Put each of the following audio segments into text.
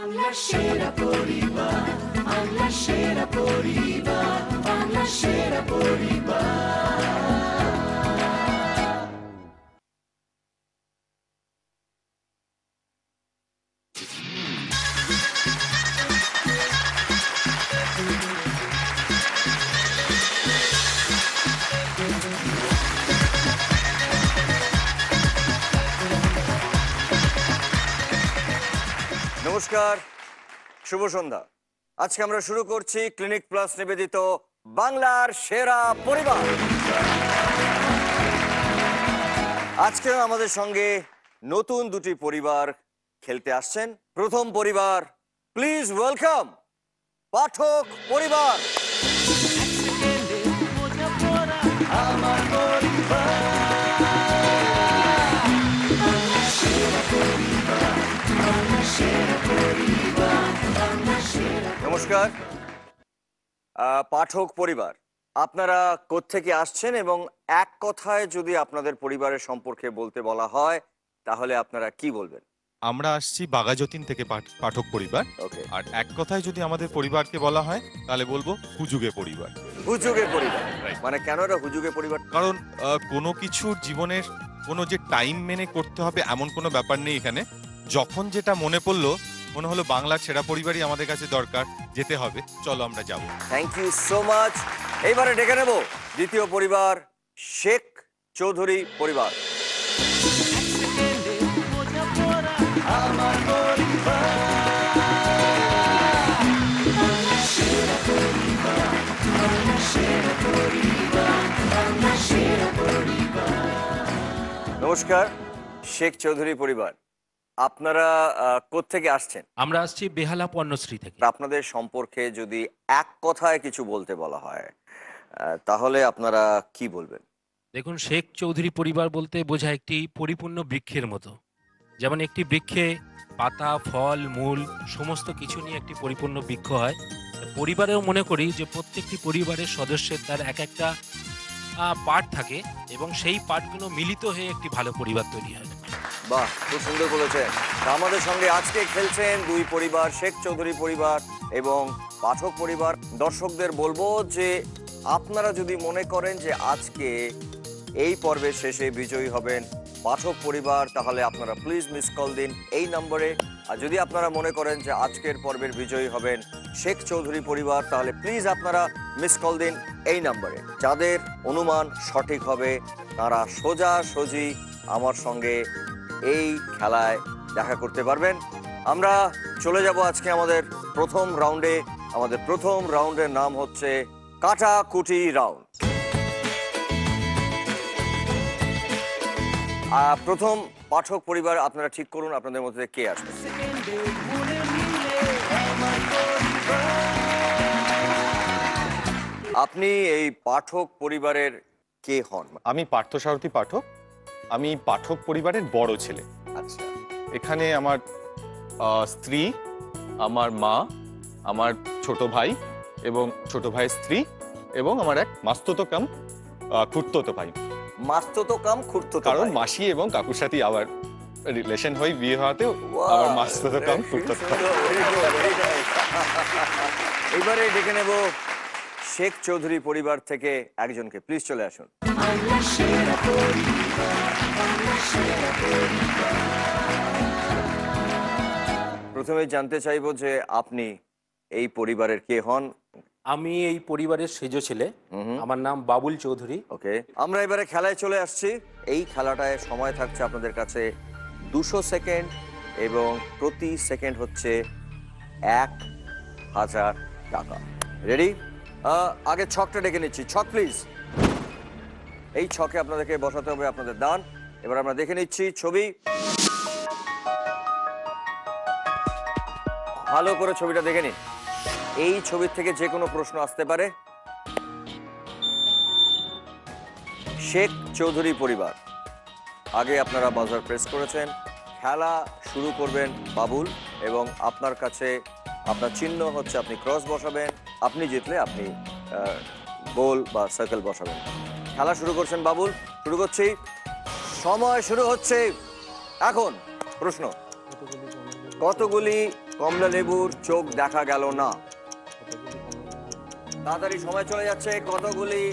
বাংলা সেরা পরিবার, বাংলা সেরা পরিবার, বাংলা সেরা পরিবার। নমস্কার, শুভ সন্ধ্যা। আজকে আমরা শুরু করছি ক্লিনিক প্লাস নিবেদিত বাংলার সেরা পরিবার। আজকে আমাদের সঙ্গে নতুন দুটি পরিবার খেলতে আসছেন। প্রথম পরিবার, প্লিজ ওয়েলকাম পাঠক পরিবার। নমস্কার। পাঠক পরিবার, আপনারা কোত্থেকে আসছেন এবং এক কথায় যদি আপনাদের পরিবারের সম্পর্কে বলতে বলা হয় তাহলে আপনারা কি বলবেন? আমরা আসছি বাঘাযতীন থেকে পাঠক পরিবার। ওকে। আর এক কথায় যদি আমাদের পরিবারকে বলা হয় তাহলে বলবো হুজুগে পরিবার। হুজুগে পরিবার, Right. মানে কেন এটা হুজুগে পরিবার? কারণ কোনো কিছুর জীবনের কোনো যে টাইম মেনে করতে হবে এমন কোনো ব্যাপার নেই এখানে। যখন যেটা মনে পড়লো, মনে হলো বাংলার সেরা পরিবারই আমাদের কাছে দরকার, যেতে হবে, চলো আমরা যাব। Thank you so much. এইবারে ডেকে নেব দ্বিতীয় পরিবার, শেখ চৌধুরী পরিবার। নমস্কার, শেখ চৌধুরী পরিবার, আপনারা কোত্থেকে আসছেন? আমরা আসছি বেহালা পণ্যশ্রী থেকে। আপনাদের সম্পর্কে যদি এক কথায় কিছু বলতে বলা হয় তাহলে আপনারা কি বলবেন? দেখুন, শেখ চৌধুরী পরিবার বলতে বোঝায় একটি পরিপূর্ণ বৃক্ষের মতো। যেমন একটি বৃক্ষে পাতা, ফল, মূল সমস্ত কিছু নিয়ে একটি পরিপূর্ণ বৃক্ষ হয়। পরিবারেও মনে করি যে প্রত্যেকটি পরিবারের সদস্যের তার এক একটা পার্ট থাকে এবং সেই পার্টগুলো মিলিত হয়ে একটি ভালো পরিবার তৈরি হয়। বাহ, খুব সুন্দর বলেছেন। আমাদের সঙ্গে আজকে খেলছেন দুই পরিবার, শেখ চৌধুরী পরিবার এবং পাঠক পরিবার। দর্শকদের বলবো যে আপনারা যদি মনে করেন যে আজকে এই পর্বের শেষে বিজয়ী হবেন পাঠক পরিবার, তাহলে আপনারা প্লিজ মিস কল দিন এই নম্বরে। আর যদি আপনারা মনে করেন যে আজকের পর্বের বিজয়ী হবেন শেখ চৌধুরী পরিবার, তাহলে প্লিজ আপনারা মিস কল দিন এই নম্বরে। যাদের অনুমান সঠিক হবে তারা সোজাসুজি আমার সঙ্গে এই খেলায় দেখা করতে পারবেন। আমরা চলে যাব আজকে আমাদের প্রথম রাউন্ডে। আমাদের প্রথম রাউন্ডের নাম হচ্ছে কাটাকুটি রাউন্ড। প্রথম পাঠক পরিবার, আপনারা ঠিক করুন আপনাদের মধ্যে কে আসবে। আপনি এই পাঠক পরিবারের কে হন? আমি পার্থসারথী পাঠক। আমি পাঠক পরিবারের বড় ছেলে। আচ্ছা, এখানে আমার স্ত্রী, আমার মা, আমার ছোট ভাই এবং ছোট ভাইয়ের স্ত্রী এবং আমার এক মাস্তুতো কাম খুড়তুতো ভাই। মাস্তুতো কাম খুড়তুতো, কারণ মাসি এবং কাকুর সাথে আবার রিলেশন হয়ে বিয়ে হওয়াতে আবার মাস্তুতো কাম খুড়তুতো। এবারে ডেকে নেব শেখ চৌধুরী পরিবার থেকে একজনকে, প্লিজ চলে আসুন। প্রথমে জানতে চাইবো যে আপনি এই পরিবারের কে হন? আমি এই পরিবারের সেজ ছেলে, আমার নাম বাবুল চৌধুরী। ওকে, আমরা এবারে খেলায় চলে আসছি। এই খেলাটায় সময় থাকছে আপনাদের কাছে 200 সেকেন্ড এবং প্রতি সেকেন্ড হচ্ছে 1000 টাকা। রেডি? আগে ছকটা ডেকে নিচ্ছি। ছক প্লিজ। এই ছকে আপনাদেরকে বসাতে হবে আপনাদের দান। এবার আমরা দেখে নিচ্ছি ছবি। ভালো করে ছবিটা দেখে নিন। এই ছবির থেকে যে কোনো প্রশ্ন আসতে পারে। শেখ চৌধুরী পরিবার, আগে আপনারা বাজার প্রেস করেছেন। খেলা শুরু করবেন বাবুল এবং আপনার কাছে আপনার চিহ্ন হচ্ছে আপনি ক্রস বসাবেন। আপনি জিতলে আপনি গোল বা সার্কেল বসাবেন। খেলা শুরু করছেন বাবুল। শুরু করছি, সময় শুরু হচ্ছে এখন। প্রশ্ন, কতগুলি কমলা লেবুর চোখ দেখা গেল না। তাড়াতাড়ি সময় চলে যাচ্ছে। কতগুলি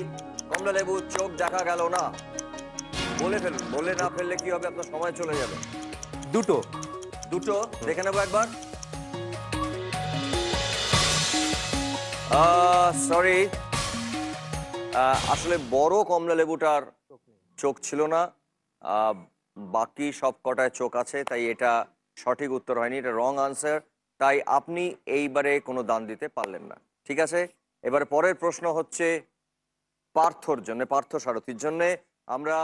কমলা লেবুর চোখ দেখা গেল না? বলে ফেলুন, বলে না ফেললে কি হবে, আপনার সময় চলে যাবে। দুটো। দুটো দেখে নেবো একবার। সরি, আসলে বড় কমলা লেবুটার চোখ ছিল না, বাকি সব কটায় চোখ আছে, তাই এটা সঠিক উত্তর হয়নি, এটা রং আনসার। তাই আপনি এইবারে কোনো দান দিতে পারলেন না। ঠিক আছে, এবারে পরের প্রশ্ন হচ্ছে পার্থর জন্য, পার্থ সারথীর জন্য। আমরা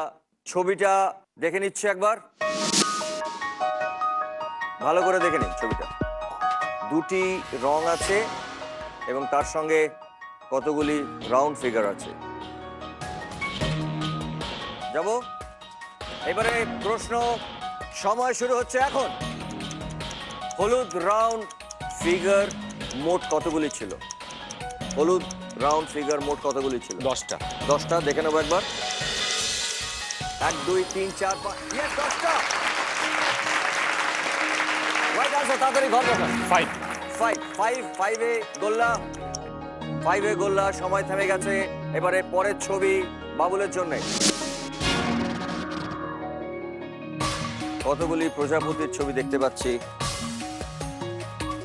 ছবিটা দেখে নিচ্ছি একবার, ভালো করে দেখে নিন ছবিটা। দুটি রং আছে এবং তার সঙ্গে কতগুলি রাউন্ড ফিগার আছে। যাব এবারে প্রশ্ন, সময় শুরু হচ্ছে এখন। হলুদ রাউন্ড ফিগার মোট কতগুলি ছিল? হলুদ রাউন্ড ফিগার মোট কতগুলি ছিল? 10টা। 10টা দেখে নেবো একবার। 1 2 3 4 5, ইয়েস 10টা। রাইট আনসার, তাড়াতাড়ি ঘর বসান। 5 5 এ গোল্লা, 5 এ গোল্লা। সময় থেমে গেছে। এবারে পরের ছবি বাবুলের জন্য। কতগুলি প্রজাপতির ছবি দেখতে পাচ্ছি?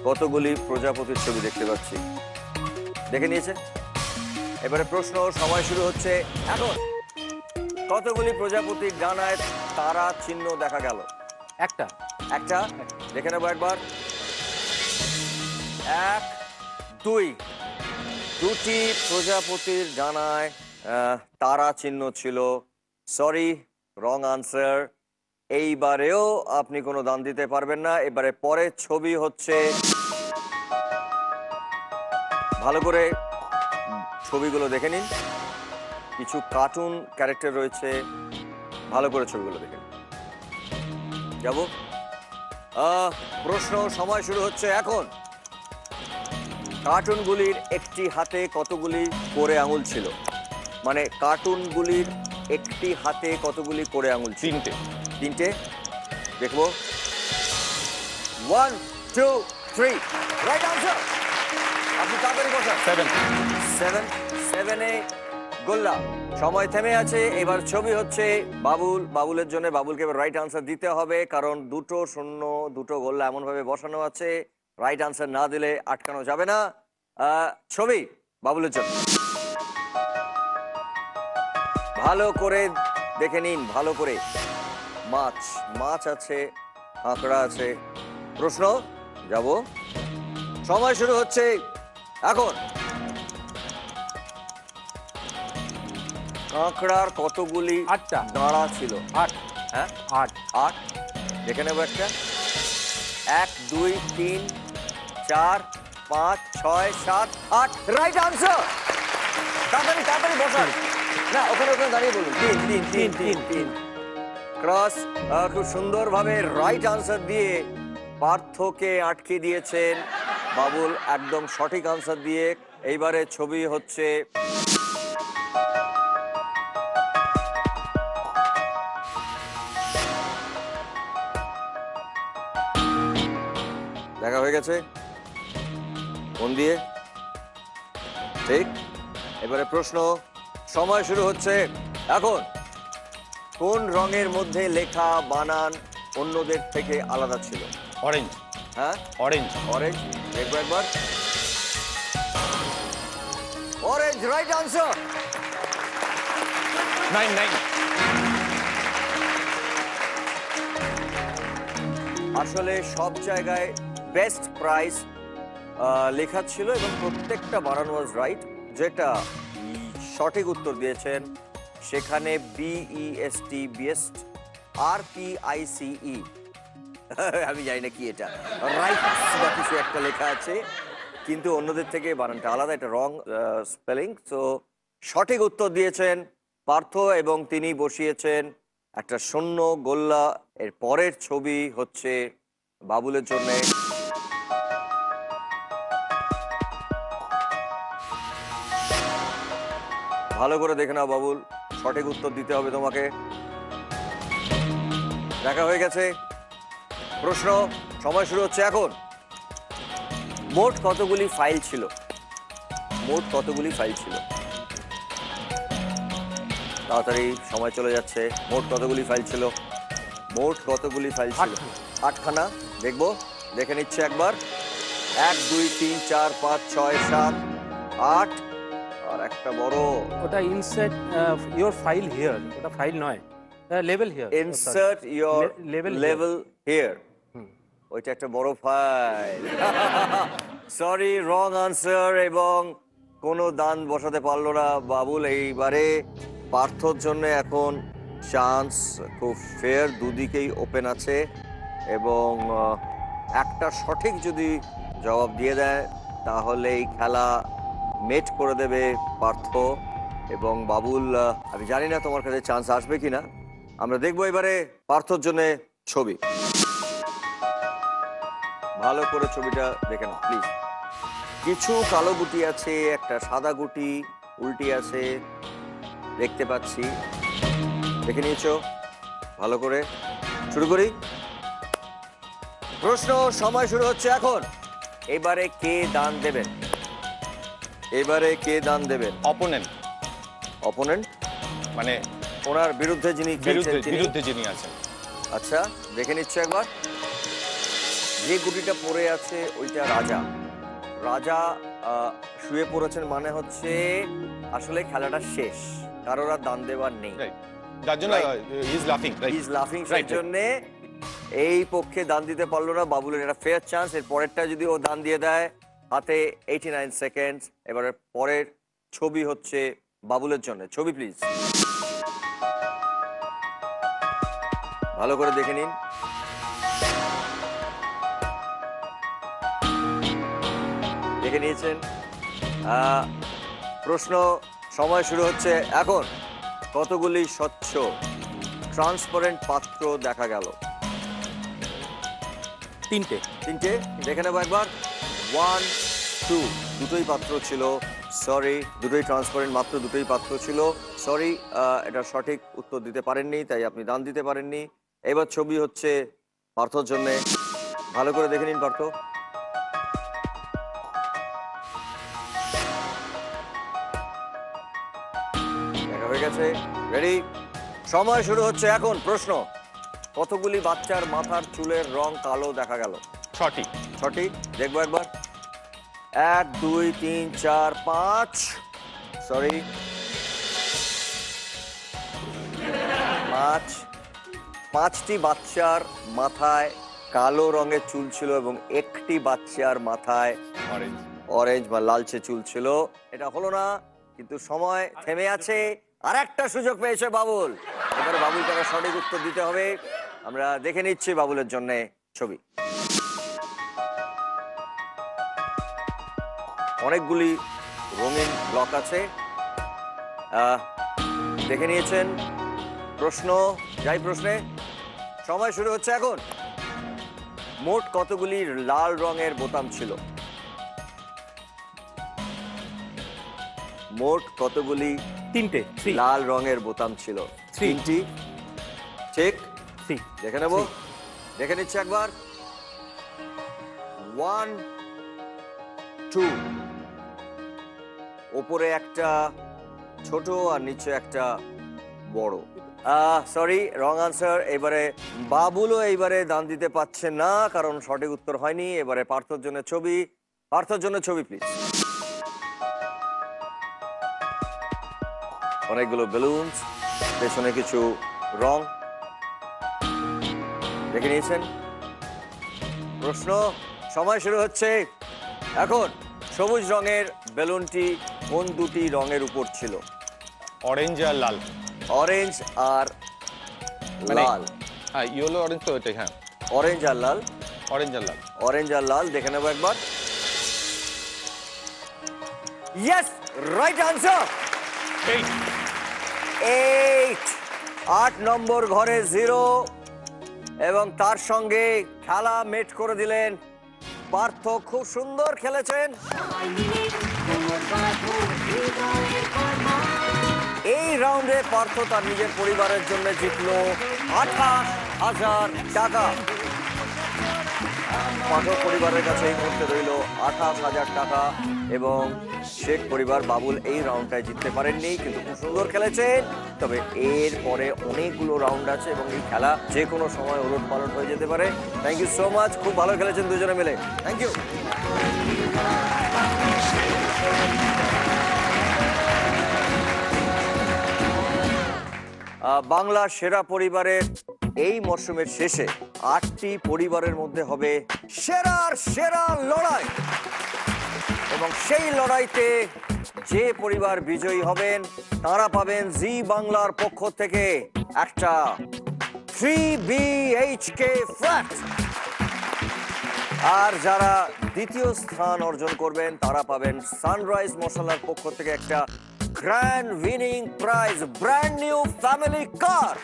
কতগুলি প্রজাপতির ছবি দেখতে পাচ্ছি? দেখে নিয়েছে? এবারে প্রশ্ন, সময় শুরু হচ্ছে এখন। কতগুলি প্রজাপতির ডানায় তারা চিহ্ন দেখা গেল? একটা। একটা দেখে নেবো একবার। 1 2, দুটি প্রজাপতির ডানায় তারা চিহ্ন ছিল। Sorry, wrong answer. এইবারেও আপনি কোনো দান দিতে পারবেন না। এবারে পরের ছবি হচ্ছে, ভালো করে ছবিগুলো দেখে নিন। কিছু কার্টুন ক্যারেক্টার রয়েছে, ভালো করে ছবিগুলো দেখে নিন। যাব প্রশ্ন, সময় শুরু হচ্ছে এখন। কার্টুনগুলির একটি হাতে কতগুলি করে আঙুল ছিল? মানে কার্টুনগুলির একটি হাতে কতগুলি করে আঙুল ছিল? 3টে। 3টে দেখবো। 1 2 3, রাইট আনসার। আপনি তাড়াতাড়ি বসান। 7 এ গোল্লা। সময় থেমে আছে। এবার ছবি হচ্ছে বাবুলের জন্য। বাবুলকে এবার রাইট আনসার দিতে হবে, কারণ দুটো শূন্য, দুটো গোল্লা এমন ভাবে বসানো আছে, রাইট আনসার না দিলে আটকানো যাবে না। ছবি বাবুলের জন্য, ভালো করে দেখে নিন, ভালো করে। মাছ আছে, কাঁকড়া আছে। প্রশ্ন, যাব সময় শুরু হচ্ছে এখন। কাঁকড়ার কতগুলি 8টা। দাঁড়া ছিল? 8। হ্যাঁ 8 দেখে নেবো একটা। 1 2 3 4 5 6 7 8, রাইট আনসার। তাড়াতাড়ি বসান। না, ওখানে দাঁড়িয়ে বলুন। 3 ক্রস। খুব সুন্দরভাবে রাইট আনসার দিয়ে পার্থকে আটকে দিয়েছেন বাবুল, একদম সঠিক আনসার দিয়ে। এইবারে ছবি হচ্ছে, দেখা হয়ে গেছে মন দিয়ে, ঠিক। এবারে প্রশ্ন, সময় শুরু হচ্ছে এখন। কোন রঙের মধ্যে লেখা বানান অন্যদের থেকে আলাদা ছিল? অরেঞ্জ। হ্যাঁ, অরেঞ্জ। অরেঞ্জ দেখবো একবার। Orange, right answer. 9। আসলে সব জায়গায় বেস্ট প্রাইস লেখা ছিল এবং প্রত্যেকটা বানান ওয়াজ রাইট। যেটা সঠিক উত্তর দিয়েছেন সেখানে BEST, বেস্ট, RPICE, আমি জানি না কি এটা, রাইট বা কিছু একটা লেখা আছে, কিন্তু অন্যদের থেকে বানানটা আলাদা, এটা রং স্পেলিং। তো সঠিক উত্তর দিয়েছেন পার্থ এবং তিনি বসিয়েছেন একটা শূন্য গোল্লা। এর পরের ছবি হচ্ছে বাবুলের জন্য। ভালো করে দেখে নাও বাবুল, সঠিক উত্তর দিতে হবে তোমাকে। দেখা হয়ে গেছে। প্রশ্ন, সময় শুরু হচ্ছে এখন। মোট কতগুলি ফাইল ছিল? মোট কতগুলি ফাইল ছিল? তাড়াতাড়ি, সময় চলে যাচ্ছে। মোট কতগুলি ফাইল ছিল? মোট কতগুলি ফাইল ছিল? 8খানা। দেখবো, দেখে নিচ্ছে একবার। 1 2 3 4 5 6 7 8 আর একটা বড়। ওটা ইনসার্ট ইওর ফাইল হিয়ার, ওটা ফাইল নয়, level here. Insert your Level level here. ওইটা একটা বড় ফাইল। সরি, রং আনসার, এবং কোনো দান বসাতে পারলো না বাবুল। এইবারে পার্থর জন্য এখন চান্স খুব ফেয়ার, দুদিকেই ওপেন আছে, এবং একটা সঠিক যদি জবাব দিয়ে দেয় তাহলে এই খেলা মেট করে দেবে পার্থ এবং বাবুল। আমি জানি না তোমার কাছে চান্স আসবে কিনা, আমরা দেখবো এবারে পার্থর জন্য ছবি। ভালো করে ছবিটা দেখে নাও প্লিজ। কিছু কালো গুটি আছে, একটা সাদা গুটি উল্টি আছে, দেখতে পাচ্ছি। দেখে নিয়েছো ভালো করে? শুরু করি। প্রশ্ন, সময় শুরু হচ্ছে এখন। এবারে কে দান দেবেন? এবারে কে দান দেবেন? অপোনেন্ট, অপোনেন্ট মানে ওনার বিরুদ্ধে যিনি খেলছেন তিনি? বিরুদ্ধে যিনি আছেন। আচ্ছা, দেখে নিচ্ছে একবার। যে গুটিটা পড়ে আছে ওইটা রাজা। রাজা শুয়ে পড়েছেন, মানে হচ্ছে আসলে খেলাটা শেষ, কারোর আর দান দেওয়ার নেই। যার জন্য হি ইজ লাফিং, রাইট? হি ইজ লাফিং, সেই জন্য এই পক্ষে দান দিতে পারলো না। বাবুলের একটা ফেয়ার চান্স। এর পরেরটা যদি ও দান দিয়ে দেয়, হাতে 89 সেকেন্ড। এবারে পরের ছবি হচ্ছে বাবুলের জন্য। ছবি প্লিজ, ভালো করে দেখে নিন। দেখে নিয়েছেন? প্রশ্ন, সময় শুরু হচ্ছে এখন। কতগুলি স্বচ্ছ ট্রান্সপারেন্ট পাত্র দেখা গেল? 3টে। 3টে। দেখে নেবো একবার। 1 2, দুটোই পাত্র ছিল। সরি, দুটোই ট্রান্সপারেন্ট, মাত্র দুটোই পাত্র ছিল। সরি, এটা সঠিক উত্তর দিতে পারেননি, তাই আপনি দান দিতে পারেননি। এবার ছবি হচ্ছে পার্থর জন্য। ভালো করে দেখে নিন পার্থ। দেখা হয়ে গেছে, রেডি। সময় শুরু হচ্ছে এখন। প্রশ্ন, কতগুলি বাচ্চার মাথার চুলের রং কালো দেখা গেল? 6টি। 6টি। দেখবো একবার। 1 2 3 4 5। সরি, 5টি বাচ্চার মাথায় কালো রঙের চুল ছিল এবং একটি বাচ্চার মাথায় অরেঞ্জ, অরেঞ্জ বা লালচে চুল ছিল। এটা হলো না, কিন্তু সময় থেমে আছে। আর একটা সুযোগ পেয়েছে বাবুল। এবারে বাবুলকে একটা সঠিক উত্তর দিতে হবে। আমরা দেখে নিচ্ছি বাবুলের জন্য ছবি। অনেকগুলি রঙিন ব্লক আছে, দেখে নিয়েছেন। প্রশ্ন, যাই প্রশ্নে। সময় শুরু হচ্ছে এখন। মোট কতগুলি লাল রঙের বোতাম ছিল? মোট কতগুলি 3টে। লাল রঙের বোতাম ছিল? 3টি। ঠিক, দেখে নেব। দেখে নিচ্ছে একবার। 1 2, ওপরে একটা ছোট আর নিচে একটা বড়। Sorry, wrong answer. এবারে বাবুলও এইবারে দান দিতে পারছে না, কারণ সঠিক উত্তর হয়নি। এবারে পার্থর জন্য ছবি। পার্থর জন্য ছবি প্লিজ। অনেকগুলো বেলুনস, পেছনে কিছু রং, দেখে নিয়েছেন। প্রশ্ন, সময় শুরু হচ্ছে এখন। সবুজ রঙের বেলুনটি কোন দুটি রঙের উপর ছিল? অরেঞ্জ আর লাল। অরেঞ্জ আর লাল। হ্যাঁ, ইয়েলো অরেঞ্জ তো ওইটাই। হ্যাঁ, অরেঞ্জ আর লাল। অরেঞ্জ আর লাল। অরেঞ্জ আর লাল, দেখে নেবো একবার। Yes, right answer. 8। 8 নম্বর ঘরে 0, এবং তার সঙ্গে খেলা মেট করে দিলেন পার্থ। খুব সুন্দর খেলেছেন। এই রাউন্ডে পার্থ তার নিজের পরিবারের জন্য জিতলো 28,000 টাকা। পাঠক পরিবারের কাছে এই মুহূর্তে রইল 28,000 টাকা এবং শেখ পরিবার বাবুল এই রাউন্ডটায় জিততে পারেননি, কিন্তু খুব সুন্দর খেলেছেন। তবে এর পরে অনেকগুলো রাউন্ড আছে এবং এই খেলা যে কোনো সময় ওলট পালট হয়ে যেতে পারে। থ্যাংক ইউ সো মাচ, খুব ভালো খেলেছেন দুজনে মিলে। Thank you. বাংলা সেরা পরিবারের এই মরশুমের শেষে 8টি পরিবারের মধ্যে হবে সেরার সেরা লড়াই এবং সেই লড়াইতে যে পরিবার বিজয়ী হবেন তারা পাবেন জি বাংলার পক্ষ থেকে একটা 3 BHK ফ্ল্যাট। আর যারা দ্বিতীয় স্থান অর্জন করবেন তারা পাবেন সানরাইজ মশলার পক্ষ থেকে একটা grand winning prize brand new family কার।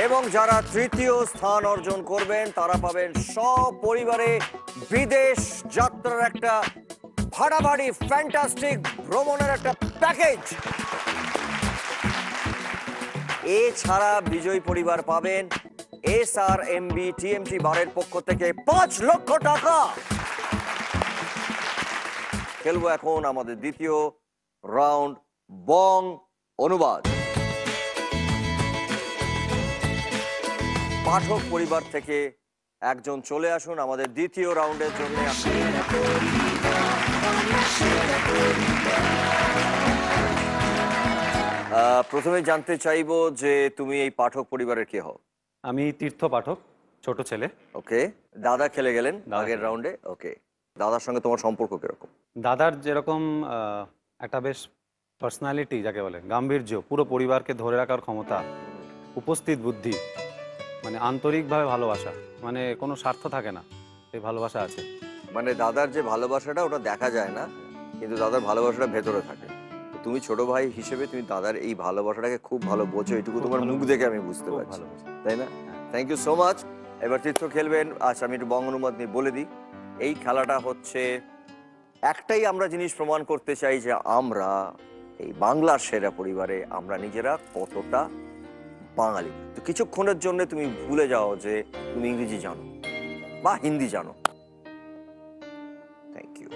এবং যারা তৃতীয় স্থান অর্জন করবেন তারা পাবেন সপরিবারে বিদেশ যাত্রার একটা ভাড়াবাড়ি ফ্যান্টাস্টিক ভ্রমণের একটা প্যাকেজ। এছাড়া বিজয়ী পরিবার পাবেন SRMB TMT বারের পক্ষ থেকে 5 লক্ষ টাকা। খেলবো এখন আমাদের দ্বিতীয় রাউন্ড বং অনুবাদ। পাঠক পরিবার থেকে একজন চলে আসুন আমাদের দ্বিতীয় রাউন্ডের জন্য। প্রথমে জানতে চাইবো যে তুমি এই পাঠক পরিবারের কে হও? আমি তীর্থ পাঠক, ছোট ছেলে। ওকে, দাদা খেলে গেলেন দাদা আগের রাউন্ডে। ওকে, দাদার সঙ্গে তোমার সম্পর্ক কিরকম? দাদার যেরকম একটা বেশ পার্সোনালিটি যাকে বলে, গাম্ভীর্য, পুরো পরিবারকে ধরে রাখার ক্ষমতা, উপস্থিত বুদ্ধি, মানে আন্তরিকভাবে ভালোবাসা, মানে কোনো স্বার্থ থাকে না, সেই ভালোবাসা আছে। মানে দাদার যে ভালোবাসাটা ওটা দেখা যায় না, কিন্তু দাদার ভালোবাসাটা ভেতরে থাকে। তো তুমি ছোট ভাই হিসেবে তুমি দাদার এই ভালোবাসাটাকে খুব ভালো বোঝো, এটুকু তোমার মুখ দেখে আমি বুঝতে পারছি, তাই না? Thank you so much. এবার তীর্থ খেলবেন। আচ্ছা, আমি একটু বঙ্গ অনুবাদ নিয়ে বলে দিই। এই খেলাটা হচ্ছে একটাই আমরা জিনিস প্রমাণ করতে চাই যে আমরা এই বাংলার সেরা পরিবারে আমরা নিজেরা কতটা বাঙালি। তো কিছুক্ষণের জন্য তুমি ভুলে যাও যে তুমি ইংরেজি জানো বা হিন্দি জানো। Thank you.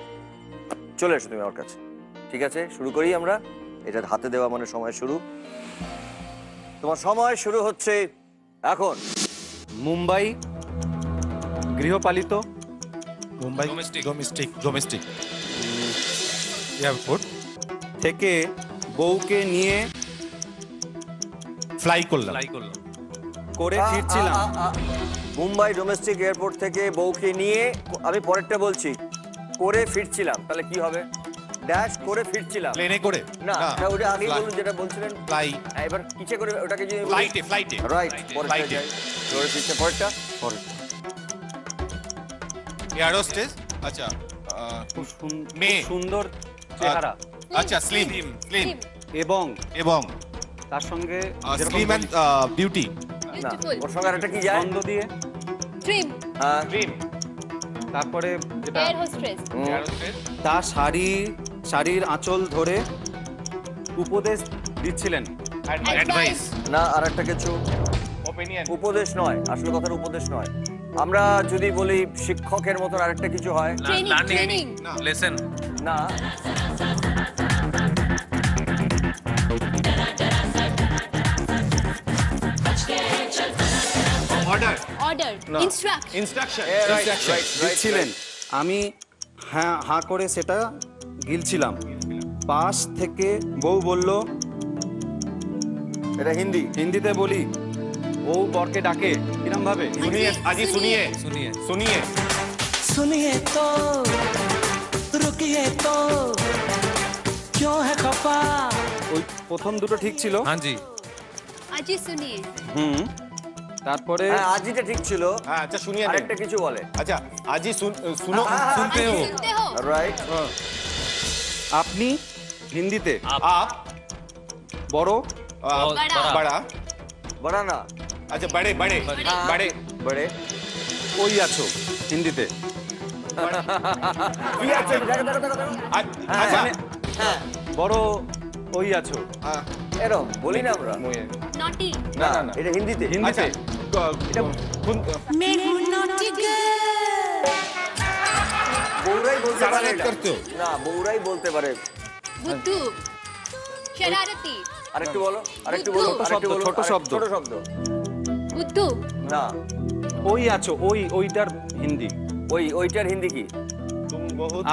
চলে এসো তুমি আমার কাছে। ঠিক আছে, শুরু করি আমরা। এটা হাতে দেওয়া মানে সময় শুরু। তোমার সময় শুরু হচ্ছে এখন। মুম্বাই গৃহপালিত, মুম্বাই ডোমেস্টিক এয়ারপোর্ট থেকে বউকে নিয়ে ফ্লাই করলাম করে ফিরছিলাম। মুম্বাই ডোমেস্টিক এয়ারপোর্ট থেকে বউকে নিয়ে, আমি পরেরটা বলছি, করে ফিরছিলাম। তাহলে কি হবে? ড্যাশ করে ফিরছিলাম। প্লেনে করে না, ওটা আগেই বলুন যেটা বলছিলেন। ফ্লাই, এবার কিসে করে ওটাকে যদি ফ্লাইটে রাইট, পরেরটা যাই। করে ফিরছে পরেরটা। এয়ারোস্টেস। আচ্ছা, খুব মেয়ে। সুন্দর চেহারা। আচ্ছা, স্লিম এবং তার সঙ্গে স্লিম এন্ড বিউটি। না, ওর সঙ্গে আরেকটা কি যায়? ছন্দ দিয়ে ট্রিম, হ্যাঁ, তারপরে যেটা এয়ার হোস্টেস, তার শাড়ির আঁচল ধরে উপদেশ দিচ্ছিলেন। অ্যাডভাইস, না আরেকটা কিছু। উপদেশ নয়, আসলে কথার উপদেশ নয়। আমরা যদি বলি শিক্ষকের মতন আরেকটা কিছু হয়। ট্রেনিং, লেসন, না, অর্ডার, ইনস্ট্রাকশন, দিচ্ছিলেন। আমি হাঁ করে সেটা গিলছিলাম। পাশ থেকে বউ বলল, এটা হিন্দিতে বলি, বউ বরকে ডাকে কিরম ভাবে? सुनिए तो रुकिए तो क्यों है खफा। ওই প্রথম দুটো ঠিক ছিল। হ্যাঁ জি। আজি শুনিয়ে, তারপরে হ্যাঁ, আজিটা ঠিক ছিল। হ্যাঁ, আচ্ছা শুনিয়ে নেন। আরেকটা কিছু বলে। আচ্ছা, আজি শুনো, হ্যাঁ, শুনতে হো। শুনতে হো, রাইট। আপনি হিন্দিতে আপ বড় বড়া। বড়া না, আচ্ছা, বড়ে বড়ে বড়ে বড়ে। ওই আছো হিন্দিতে। কি আছে? দেখো, দেখো, দেখো, দেখো। আচ্ছা, হ্যাঁ, বড় ওই আছো এরকম বলি না আমরা। নটি, না, এটা হিন্দিতে। হিন্দিতে আচ্ছা, मैं हूँ naughty girl। বউরাই বলতে পারে এটা। না, বউরাই বলতে পারে। बुद्धू शरारती আরেকটু বলো, আরেকটু বলো, ছোট আরেকটু বলো, ছোট শব্দ। ছোট শব্দ। बुद्धू না, ওই আছো, ওইটার হিন্দি। ওইটার হিন্দি কি?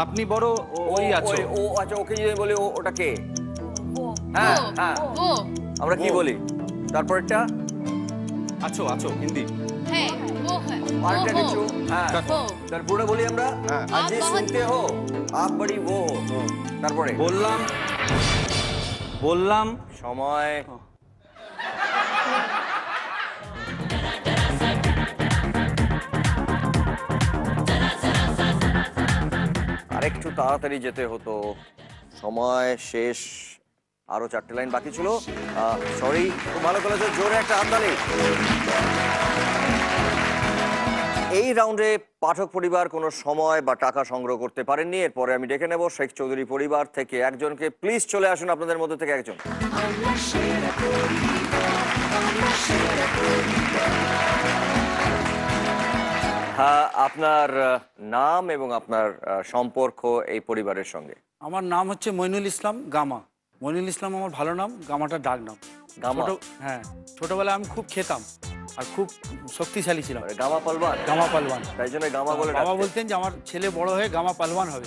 আপনি বড়, ওই আছো। ও আচ্ছা, ওকে যদি বলি ওটা কে? হ্যাঁ হ্যাঁ, वो আমরা কি বলি? তারপরটা আছো আছো হিন্দি। है वो है আরেকটা वो কিছু, হ্যাঁ वो তারপরে বলি আমরা আজি आप बहुत- শুনতে হো আপ বড়ি वो हो। তারপরে বললাম সময়। আরেকটু তাড়াতাড়ি যেতে হতো, সময় শেষ, আরো 4টে লাইন বাকি ছিল। সরি, খুব ভালো করেছো, জোরে একটা হাততালি। এই রাউন্ডে পাঠক পরিবার কোনো সময় বা টাকা সংগ্রহ করতে পারেননি। এরপরে আমি ডেকে নেব শেখ চৌধুরী পরিবার থেকে একজনকে। প্লিজ চলে আসুন আপনাদের মধ্যে থেকে একজন। হ্যাঁ, আপনার নাম এবং আপনার সম্পর্ক এই পরিবারের সঙ্গে। আমার নাম হচ্ছে মইনুল ইসলাম গামা। মইনুল ইসলাম আমার ভালো নাম, গামাটা ডাক নাম। গামা? হ্যাঁ, ছোটবেলায় আমি খুব খেতাম আর খুব শক্তিশালী ছিলাম। গামা পালওয়ান? গামা পালওয়ান। তাই জন্য গামা বলে বাবা ডাকতেন। বলতেন যে আমার ছেলে বড় হয়ে গামা পালওয়ান হবে,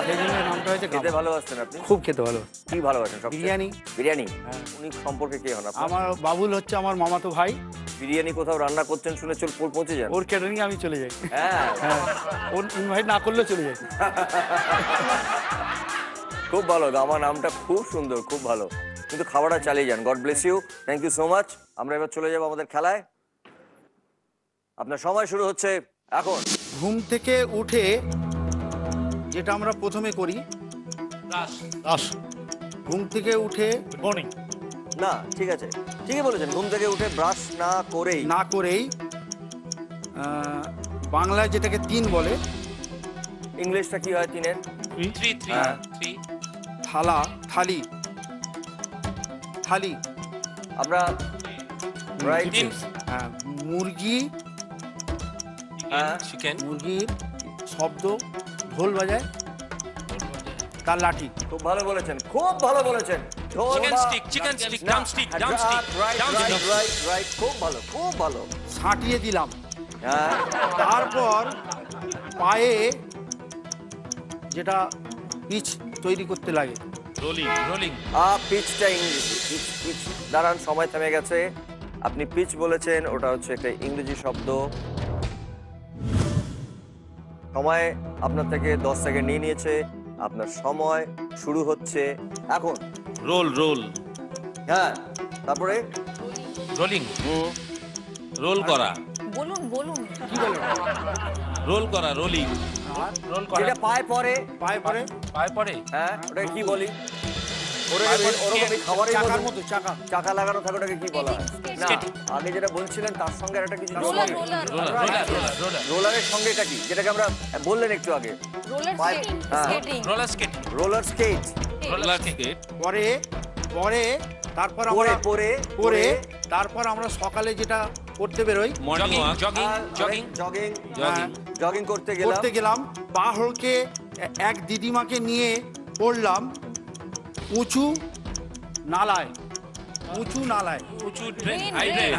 সেই জন্য এই নামটা হয়েছে খেতে গামা। ভালোবাসতেন আপনি? খুব খেতে ভালো। কি ভালোবাসেন সবচেয়ে? বিরিয়ানি। বিরিয়ানি? হ্যাঁ। উনি সম্পর্কে কে হন আপনার? আমার বাবুল হচ্ছে আমার মামাতো ভাই। বিরিয়ানি কোথাও রান্না করছেন শুনে পৌঁছে যান? ওর ক্যাটারিং আমি চলে যাই। হ্যাঁ, হ্যাঁ, ওর ইনভাইট না করলেও চলে যাই। খুব ভালো, গামা নামটা খুব সুন্দর, খুব ভালো। কিন্তু খাবারটা চালিয়ে যান। God bless you, thank you so much. আমরা এবার চলে যাবো আমাদের খেলায়। আপনার সময় শুরু হচ্ছে এখন। ঘুম থেকে উঠে যেটা আমরা প্রথমে করি, ঘুম থেকে উঠে মর্নিং না, ঠিক আছে, ঠিকই বলেছেন। ঘুম থেকে উঠে ব্রাশ না করেই না করেই বাংলায় যেটাকে 3 বলে, ইংলিশটা কি হয় তিনের? হ্যাঁ। থালি আমরা রাইট। হ্যাঁ, মুরগি, হ্যাঁ, চিকেন, মুরগির শব্দ ঢোল বাজায়, তার লাঠি। খুব ভালো বলেছেন, খুব ভালো বলেছেন। চিকেন স্টিক, ড্রামস্টিক, রাইট, খুব ভালো, খুব ভালো। ছাঁটিয়ে দিলাম। হ্যাঁ, তারপর পায়ে যেটা পিচ তৈরি করতে লাগে, রোলিং। পিচটা ইংরেজি। পিচ, দাঁড়ান, সময় থেমে গেছে। আপনি পিচ বলেছেন, ওটা হচ্ছে একটা ইংরেজি শব্দ। সময় আপনার থেকে 10 সেকেন্ড নিয়ে নিয়েছে। আপনার সময় শুরু হচ্ছে এখন। রোল হ্যাঁ, তারপরে রোলিং, রোল করা, बोलूं बोलूं রোল করা, রোলিং। রোল করা, যেটা পায়ে পরে। পায়ে পরে, পায়ে পড়ে, হ্যাঁ, ওটাকে কি বলি? ওরকমই খাবারের চাকার মতো মতো চাকা। চাকা লাগানো থাকে, ওটাকে কি বলা হয়? না, Skating. আগে যেটা বলছিলেন তার সঙ্গে আর একটা কিছু যোগ रोलर হবে। रोलर রোলারের সঙ্গে এটা কি, যেটাকে আমরা বললেন একটু আগে? Roller Pipe. हाँ. स्केटिंग রোলার স্কেটিং, রোলার স্কেট। রোলার স্কেট। পরে তারপর পরে আমরা পরে পরে তারপর আমরা সকালে যেটা করতে বেরোই, morning walk. Jogging jogging. Jogging করতে করতে গেলাম। গেলাম। পাহাড়কে এক দিদিমাকে নিয়ে পড়লাম উঁচু নালায়, উঁচু drain, Drain.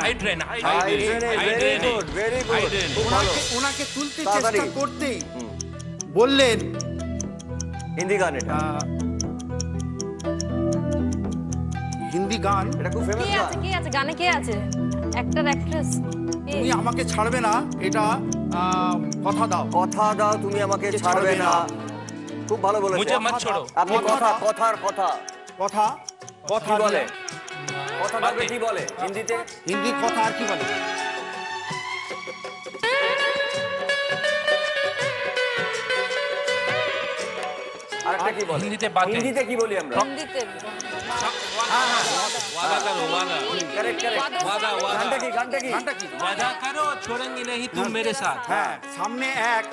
Very good, very good, খুব ভালো। ওনাকে তুলতে তাড়াতাড়ি। চেষ্টা করতেই বললেন, হিন্দি গান এটা, হিন্দি গান, এটা খুব ফেমাস কে গান। আছে কে আছে গানে কে আছে? Actor actress? তুমি আমাকে ছাড়বে না, এটা কথা দাও। কথা দাও তুমি আমাকে ছাড়বে না। খুব ভালো মুঝে বলেছেন মত ছোড়ো। আপনি। কথার কথা কথা কি বলে? কথা বলবে কি বলে হিন্দিতে? হিন্দি কথা আর কি বলে? আরেকটা কি বলে? হিন্দিতে বাতে। হিন্দিতে কি বলি আমরা? হিন্দিতে ওয়াদা করো, ওয়াদা। Correct, correct. ওয়াদা, ওয়াদা। গানটা কি, গানটা কি? গানটা কি? वादा करो छोड़ेंगे नहीं तुम मेरे साथ। হ্যাঁ, সামনে এক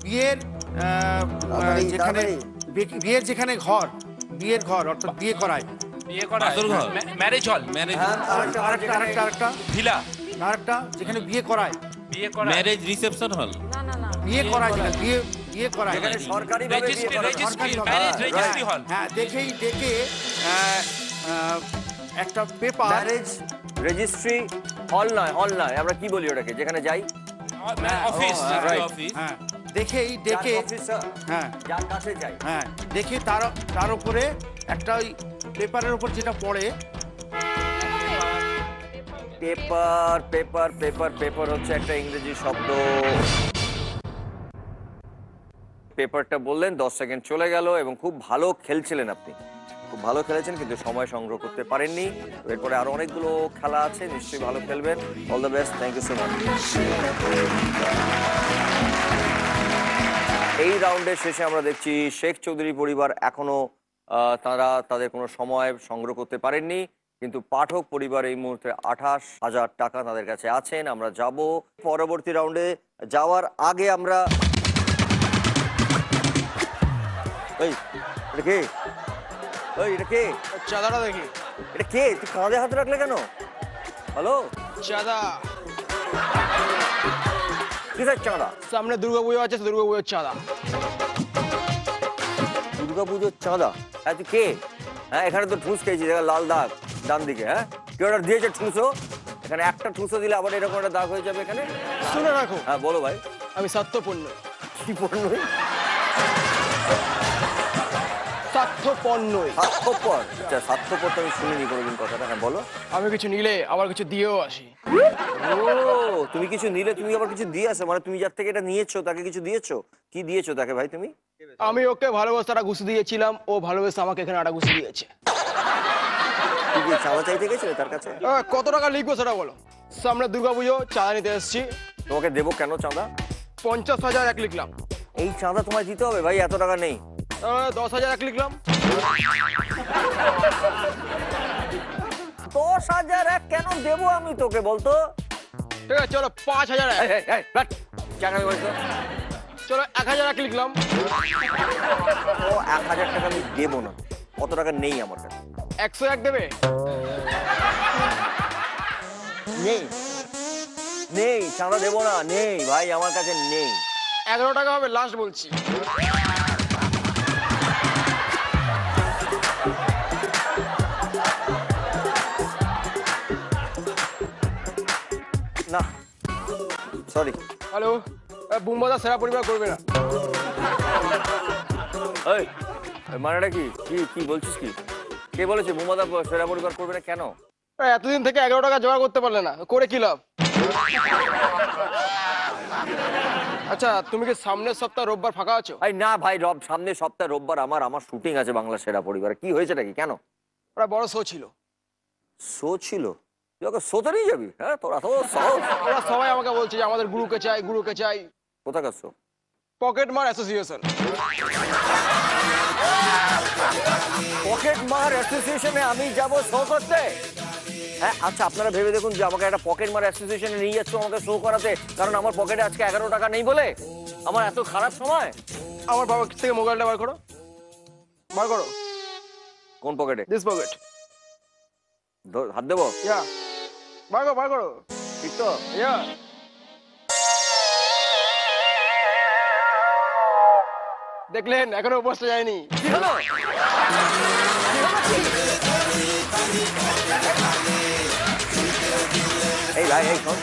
বিয়ের যেখানে বিয়ের যেখানে ঘর, বিয়ের ঘর অর্থাৎ বিয়ে করায়, বিয়ে করা বাসর ঘর। Marriage hall, marriage. হ্যাঁ, আরেকটা, আরেকটা যেখানে- আরেকটা ভিলা, আরেকটা যেখানে বিয়ে করায়, বিয়ে করা ম্যারেজ রিসেপশন হল। না না না বিয়ে করায় যেখানে বিয়ে করায়, যেখানে সরকারিভাবে বিয়ে রেজিস্ট্রি করা হয়। রেজিস্ট্রি সরকারি ম্যারেজ হল। রেজিস্ট্রি হল। হ্যাঁ দেখেই ডেকে একটা পেপার, ম্যারেজ রেজিস্ট্রি হল নয়, আমরা কি বলি ওটাকে, যেখানে যাই অফিস right. অফিস। হ্যাঁ দেখেই ডেকে, অফিসার হ্যাঁ যার কাছে যাই, হ্যাঁ দেখে তার উপরে একটা ওই পেপারের উপর যেটা পড়ে, পেপার পেপার পেপার পেপার হচ্ছে একটা ইংরেজি শব্দ। পেপারটা বললেন, 10 সেকেন্ড চলে গেল এবং খুব ভালো খেলছিলেন আপনি, খুব ভালো খেলেছেন, কিন্তু সময় সংগ্রহ করতে পারেননি। এরপরে আরো অনেকগুলো খেলা আছে, নিশ্চয়ই ভালো খেলবেন। All the best, thank you so much. এই রাউন্ডের শেষে আমরা দেখছি শেখ চৌধুরী পরিবার এখনো তারা তাদের কোনো সময় সংগ্রহ করতে পারেননি, কিন্তু পাঠক পরিবার এই মুহূর্তে 28,000 টাকা তাদের কাছে আছেন। আমরা যাব পরবর্তী রাউন্ডে। যাওয়ার আগে আমরা এই এটা কে, এটা কে, চাঁদাটা দেখি। এটা কে, তুই কাঁধে হাত রাখলে কেন? হ্যালো, চাঁদা কিসের চাঁদা? সামনে দুর্গাপুজো আছে, দুর্গাপুজোর চাঁদা। দুর্গাপুজোর চাঁদা? হ্যাঁ তুই কে? হ্যাঁ এখানে তো ঠুস খেয়েছি, দেখা লাল দাগ ডান দিকে। হ্যাঁ কেউ অর্ডার দিয়েছে ঠুসো? এখানে একটা ঠুসো দিলে আবার এরকম একটা দাগ হয়ে যাবে এখানে। শুনে রাখো, হ্যাঁ বলো ভাই। আমি স্বার্থপন্ন। কি পণ্য? স্বার্থপন্ন। স্বার্থপর? আচ্ছা স্বার্থপর তো আমি শুনিনি কোনোদিন কথাটা। হ্যাঁ বলো। আমি কিছু নিলে আবার কিছু দিয়েও আসি। ও তুমি কিছু নিলে তুমি আবার কিছু দিয়ে আসো, মানে তুমি যার থেকে এটা নিয়েছো তাকে কিছু দিয়েছো? কি দিয়েছো তাকে ভাই তুমি? আমি ওকে ভালোবাসাটা ঘুষি দিয়েছিলাম, ও ভালোবেসে আমাকে এখানে একটা ঘুষি দিয়েছে। তুই কি চাঁদা চাইতে গেছিলে তার কাছে? কত টাকা লিখবো সেটা বলো। সামনে দুর্গাপুজো, চাঁদা নিতে এসেছি। তোমাকে দেবো কেন চাঁদা? 50,000 এক লিখলাম। এই চাঁদা তোমায় দিতে হবে ভাই, এত টাকা নেই। 10,000 এক লিখলাম। 10,000 এক কেন দেবো আমি তোকে বলতো? ঠিক আছে চলো 5,000 এক। চলো 1,000 এক লিখলাম। ও 1,000 টাকা আমি দেবো না, অত টাকা নেই আমার কাছে। 100 এক দেবে? নেই নেই, চাঁদা দেবো না, নেই ভাই আমার কাছে নেই। 11 টাকা হবে লাস্ট বলছি। না সরি। হ্যালো, বুম্বাদা সেরা পরিবার করবে না। এই মানেটা কি কি কি বলছিস? কি কে বলেছে বুমাদা সেরা পরিবার করবে না? কেন? এতদিন থেকে 11 টাকা জোগাড় করতে পারলে না, করে কি লাভ? আচ্ছা তুমি কি সামনের সপ্তাহ রোববার ফাঁকা আছো? এই না ভাই, সামনের সপ্তাহে রোববার আমার শুটিং আছে বাংলা সেরা পরিবার। কি হয়েছে নাকি? কেন? ওরা বড় শো ছিল। শো ছিল? তুই ওকে শোতে নিয়ে যাবি? হ্যাঁ তোরা তো সহজ। ওরা সবাই আমাকে বলছে যে আমাদের গুরুকে চাই। কোথাকার শো? পকেট মার অ্যাসোসিয়েশন। পকেট মার অ্যাসোসিয়েশনে আমি যাব শো করতে? হ্যাঁ আচ্ছা আপনারা ভেবে দেখুন যে আমাকে একটা পকেট মার অ্যাসোসিয়েশনে নিয়ে যাচ্ছ আমাকে শো করাতে, কারণ আমার পকেটে আজকে 11 টাকা নেই বলে? আমার এত খারাপ সময়? আমার বাবা থেকে মোবাইলটা বার করো। কোন পকেটে? This pocket. হাত দেবো? ইয়া বার করো। ঠিক তো? ইয়া দেখলেন এখনো বসতে যায়নি। কি হলো? এই ভাই এই শোন,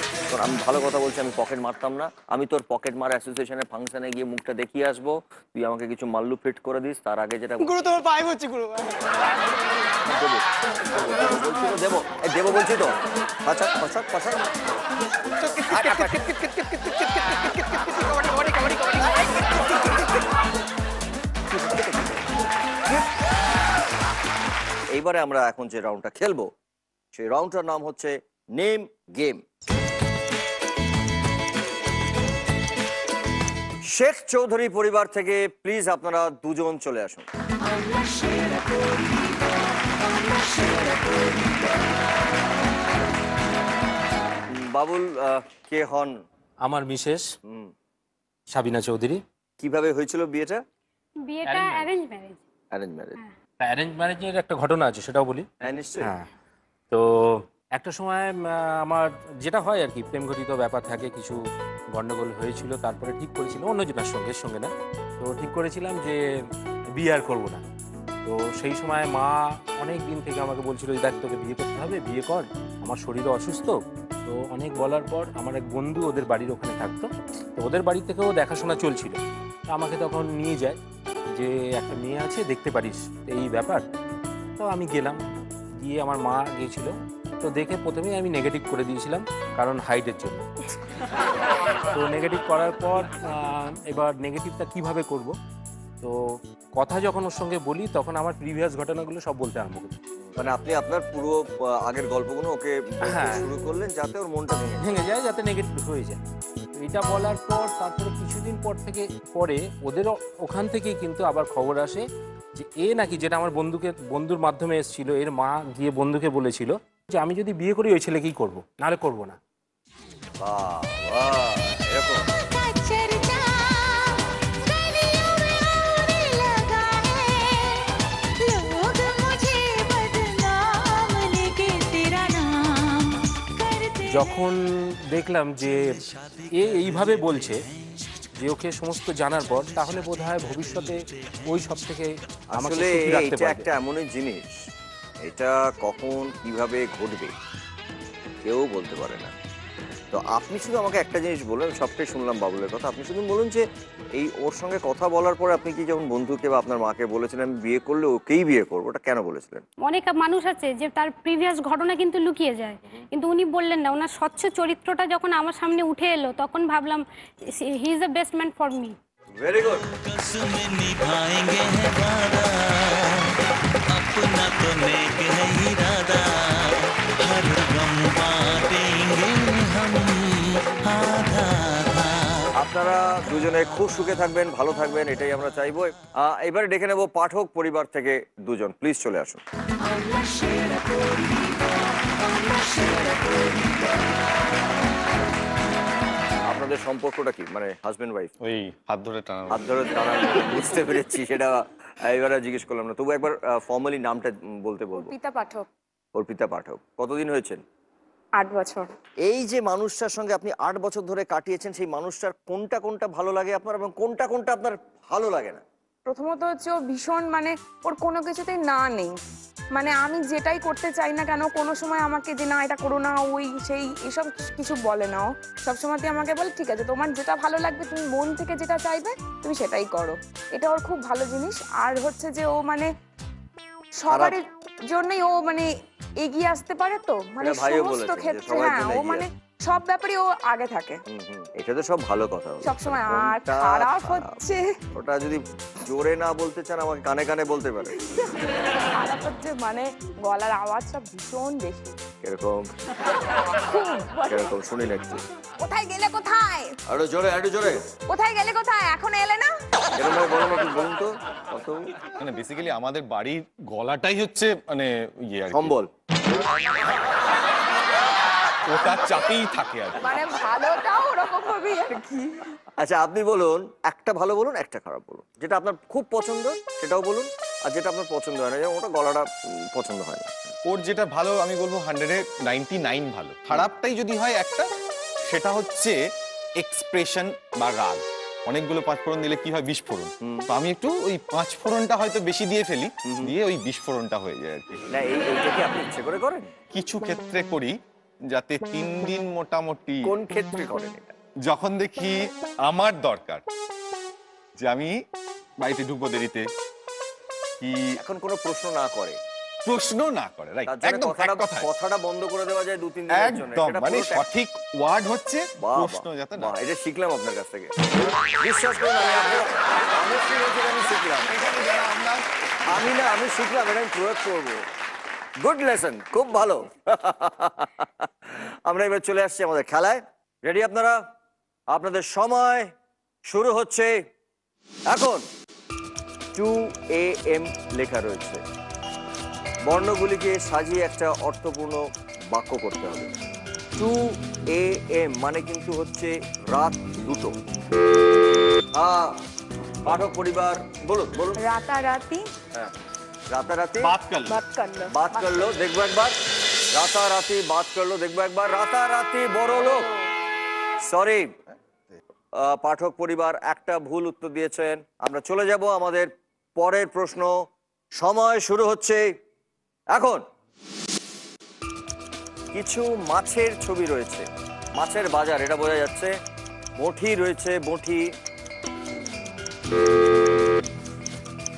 আমি ভালো কথা বলছি, আমি পকেট মারতাম না। আমি তোর পকেট মার অ্যাসোসিয়েশনের ফাংশনে গিয়ে মুখটা দেখিয়ে আসবো। তুই আমাকে কিছু মাল্লু ফিট করে দিস, তার আগে যেটা গুরু তোমার পায়ে হচ্ছে গুরু। দেবো দেবো বলছি তো। এইবারে আমরা এখন যে রাউন্ডটা খেলবো সেই রাউন্ডটার নাম হচ্ছে নেম গেম। শেখ চৌধুরী পরিবার থেকে প্লিজ আপনারা দুজন চলে আসুন। বাবুল কে হন? আমার মিসেস সাবিনা চৌধুরী। কিভাবে হয়েছিল বিয়েটা? বিয়েটা arrange marriage. Arrange marriage? Arrange ম্যারেজের একটা ঘটনা আছে, সেটাও বলি। হ্যাঁ নিশ্চয়ই। হ্যাঁ, তো একটা সময় আমার যেটা হয় আর কি, প্রেম ঘটিত ব্যাপার থাকে, কিছু গন্ডগোল হয়েছিল, তারপরে ঠিক করেছিলাম অন্যজনের সঙ্গে, এর সঙ্গে না, তো ঠিক করেছিলাম যে বিয়ে আর করবো না। তো সেই সময় মা অনেক দিন থেকে আমাকে বলছিল যে দেখ তোকে বিয়ে করতে হবে, বিয়ে কর, আমার শরীরও অসুস্থ। তো অনেক বলার পর আমার এক বন্ধু ওদের বাড়ির ওখানে থাকতো, তো ওদের বাড়ি থেকেও দেখাশোনা চলছিল। তো আমাকে তখন নিয়ে যায় যে একটা মেয়ে আছে, দেখতে পারিস, এই ব্যাপার। তো আমি গেলাম, গিয়ে আমার মা গিয়েছিল, তো দেখে প্রথমেই আমি নেগেটিভ করে দিয়েছিলাম, কারণ হাইটের জন্য। তো নেগেটিভ করার পর এবার নেগেটিভটা কিভাবে করব, তো কথা যখন ওর সঙ্গে বলি তখন আমার প্রিভিয়াস ঘটনাগুলো সব বলতে আরম্ভ করি। মানে আপনি আপনার পুরো আগের গল্পগুলো ওকে বলতে শুরু করলেন যাতে ওর মনটা ভেঙে যায়, যাতে নেগেটিভ হয়ে যায়। এটা বলার পর তারপরে কিছুদিন পরে ওদের ওখান থেকেই কিন্তু আবার খবর আসে যে এ নাকি, যেটা আমার বন্ধুর মাধ্যমে এসেছিল, এর মা গিয়ে বন্ধুকে বলেছিল যে আমি যদি বিয়ে করি ওই ছেলেকেই করবো, নাহলে করবো না। বাহ বাহ, এরকম যখন দেখলাম যে এ এইভাবে বলছে, যে ওকে সমস্ত জানার পর, তাহলে বোধহয় ভবিষ্যতে ওই সব থেকে আসলে এটা একটা এমনই জিনিস, এটা কখন কিভাবে ঘটবে কেউ বলতে পারে না। তো আপনি শুধু আমাকে একটা জিনিস বলুন, সবটাই শুনলাম বাবুলের কথা, আপনি শুধু বলুন যে এই ওর সঙ্গে কথা বলার পরে আপনি কি যখন বন্ধুকে বা আপনার মাকে বলেছিলেন আমি বিয়ে করলে ওকেই বিয়ে করবো, ওটা কেন বলেছিলেন? অনেক মানুষ আছে যে তার প্রিভিয়াস ঘটনা কিন্তু লুকিয়ে যায়, কিন্তু উনি বললেন না। ওনার স্বচ্ছ চরিত্রটা যখন আমার সামনে উঠে এলো তখন ভাবলাম he is the best man for me. Very good. আপনারা দুজনে খুব সুখে থাকবেন, ভালো থাকবেন, এটাই আমরা চাইবো। এবারে ডেকে নেব পাঠক পরিবার থেকে দুজন, প্লিজ চলে আসুন। আপনাদের সম্পর্কটা কি, মানে হাজবেন্ড ওয়াইফ? ওই হাত ধরে টানা। হাত ধরে টানা, বুঝতে পেরেছি, সেটা এবারে জিজ্ঞেস করলাম না, তবু একবার ফর্মালি নামটা বলতে বলবো। অর্পিতা পাঠক। অর্পিতা পাঠক। কতদিন হয়েছেন? 8 বছর। এই যে মানুষটার সঙ্গে আপনি 8 বছর ধরে কাটিয়েছেন, সেই মানুষটার কোনটা কোনটা ভালো লাগে আপনার এবং কোনটা কোনটা আপনার ভালো লাগে না? প্রথমত হচ্ছে ও ভীষণ, মানে ওর কোনো কিছুতেই না নেই, মানে আমি যেটাই করতে চাই না কেন কোনো সময় আমাকে যে না এটা করো না, ওই সেই এসব কিছু বলে না। ও সবসময় আমাকে বলে ঠিক আছে তোমার যেটা ভালো লাগবে, তুমি মন থেকে যেটা চাইবে তুমি সেটাই করো, এটা ওর খুব ভালো জিনিস। আর হচ্ছে যে ও মানে সবার জন্যই ও মানে এগিয়ে আসতে পারে, তো মানে সমস্ত ক্ষেত্রে, হ্যাঁ ও মানে সব ব্যাপারে ও আগে থাকে। এটা তো সব ভালো কথা, সবসময়। আর খারাপ হচ্ছে, ওটা যদি জোরে না বলতে চান আমাকে কানে কানে বলতে পারে। খারাপ হচ্ছে মানে গলার আওয়াজটা ভীষণ বেশি। এরকম এরকম শুনি না একটু। কোথায় গেলে কোথায়? আরো জোরে, আরো জোরে। কোথায় গেলে কোথায়? এখন এলে না? এরকম বলুন একটু, বলুন তো কত। মানে বেসিক্যালি আমাদের বাড়ির গলাটাই হচ্ছে মানে ইয়ে আর সম্বল, ওটা চাপেই থাকে আর মানে ভালোটাও ওরকম ভাবেই আর কি। আচ্ছা আপনি বলুন, একটা ভালো বলুন, একটা খারাপ বলুন, যেটা আপনার খুব পছন্দ সেটাও বলুন, আর যেটা আপনার পছন্দ হয় না, যেমন ওটা গলাটা পছন্দ হয় না। ওর যেটা ভালো আমি বলবো 100-এ 99 ভালো। খারাপটাই যদি হয় একটা, সেটা হচ্ছে এক্সপ্রেশন বা রাগ। অনেকগুলো পাঁচফোড়ন দিলে কি হয়, বিস্ফোরণ। তো আমি একটু ওই পাঁচফোড়নটা হয়তো বেশি দিয়ে ফেলি, দিয়ে ওই বিস্ফোরণটা হয়ে যায় আর কি। না এইটা কি আপনি ইচ্ছে করে করেন? কিছু ক্ষেত্রে করি, যাতে 3 দিন মোটামুটি। কোন ক্ষেত্রে করেন এটা? যখন দেখি আমার দরকার যে আমি বাড়িতে ঢুকবো দেরিতে, কি এখন কোনো প্রশ্ন না করে, প্রশ্ন না করে, রাইট, একদম কথাটা বন্ধ করে দেওয়া যায় 2-3 দিনের জন্য। একদম মানে সঠিক ওয়ার্ড হচ্ছে প্রশ্ন, যাতে না। এটা শিখলাম আপনার কাছ থেকে, বিশ্বাস করুন। আমি শিখলাম, আমি শিখলাম, এটা আমি প্রয়োগ করবো। গুড লেসন, খুব ভালো। আমরা এবার চলে আসছি আমাদের খেলায়। রেডি আপনারা? আপনাদের সময় শুরু হচ্ছে এখন। 2 AM লেখা রয়েছে, বর্ণগুলিকে সাজিয়ে একটা অর্থপূর্ণ বাক্য করতে হবে। 2 AM মানে কিন্তু হচ্ছে রাত 2টো। পাঠক পরিবার বলুন, বলুন। রাতারাতি। হ্যাঁ, রাতারাতি বাত করলো। বাত করলো, দেখবো একবার। রাতারাতি বাদ করলো, দেখবো একবার রাতারাতি বড় লোক। সরি, পাঠক পরিবার একটা ভুল উত্তর দিয়েছেন। আমরা চলে যাব আমাদের পরের প্রশ্ন। সময় শুরু হচ্ছে এখন। কিছু মাছের ছবি রয়েছে, মাছের বাজার, এটা বোঝা যাচ্ছে। বঁটি রয়েছে, বঁটি।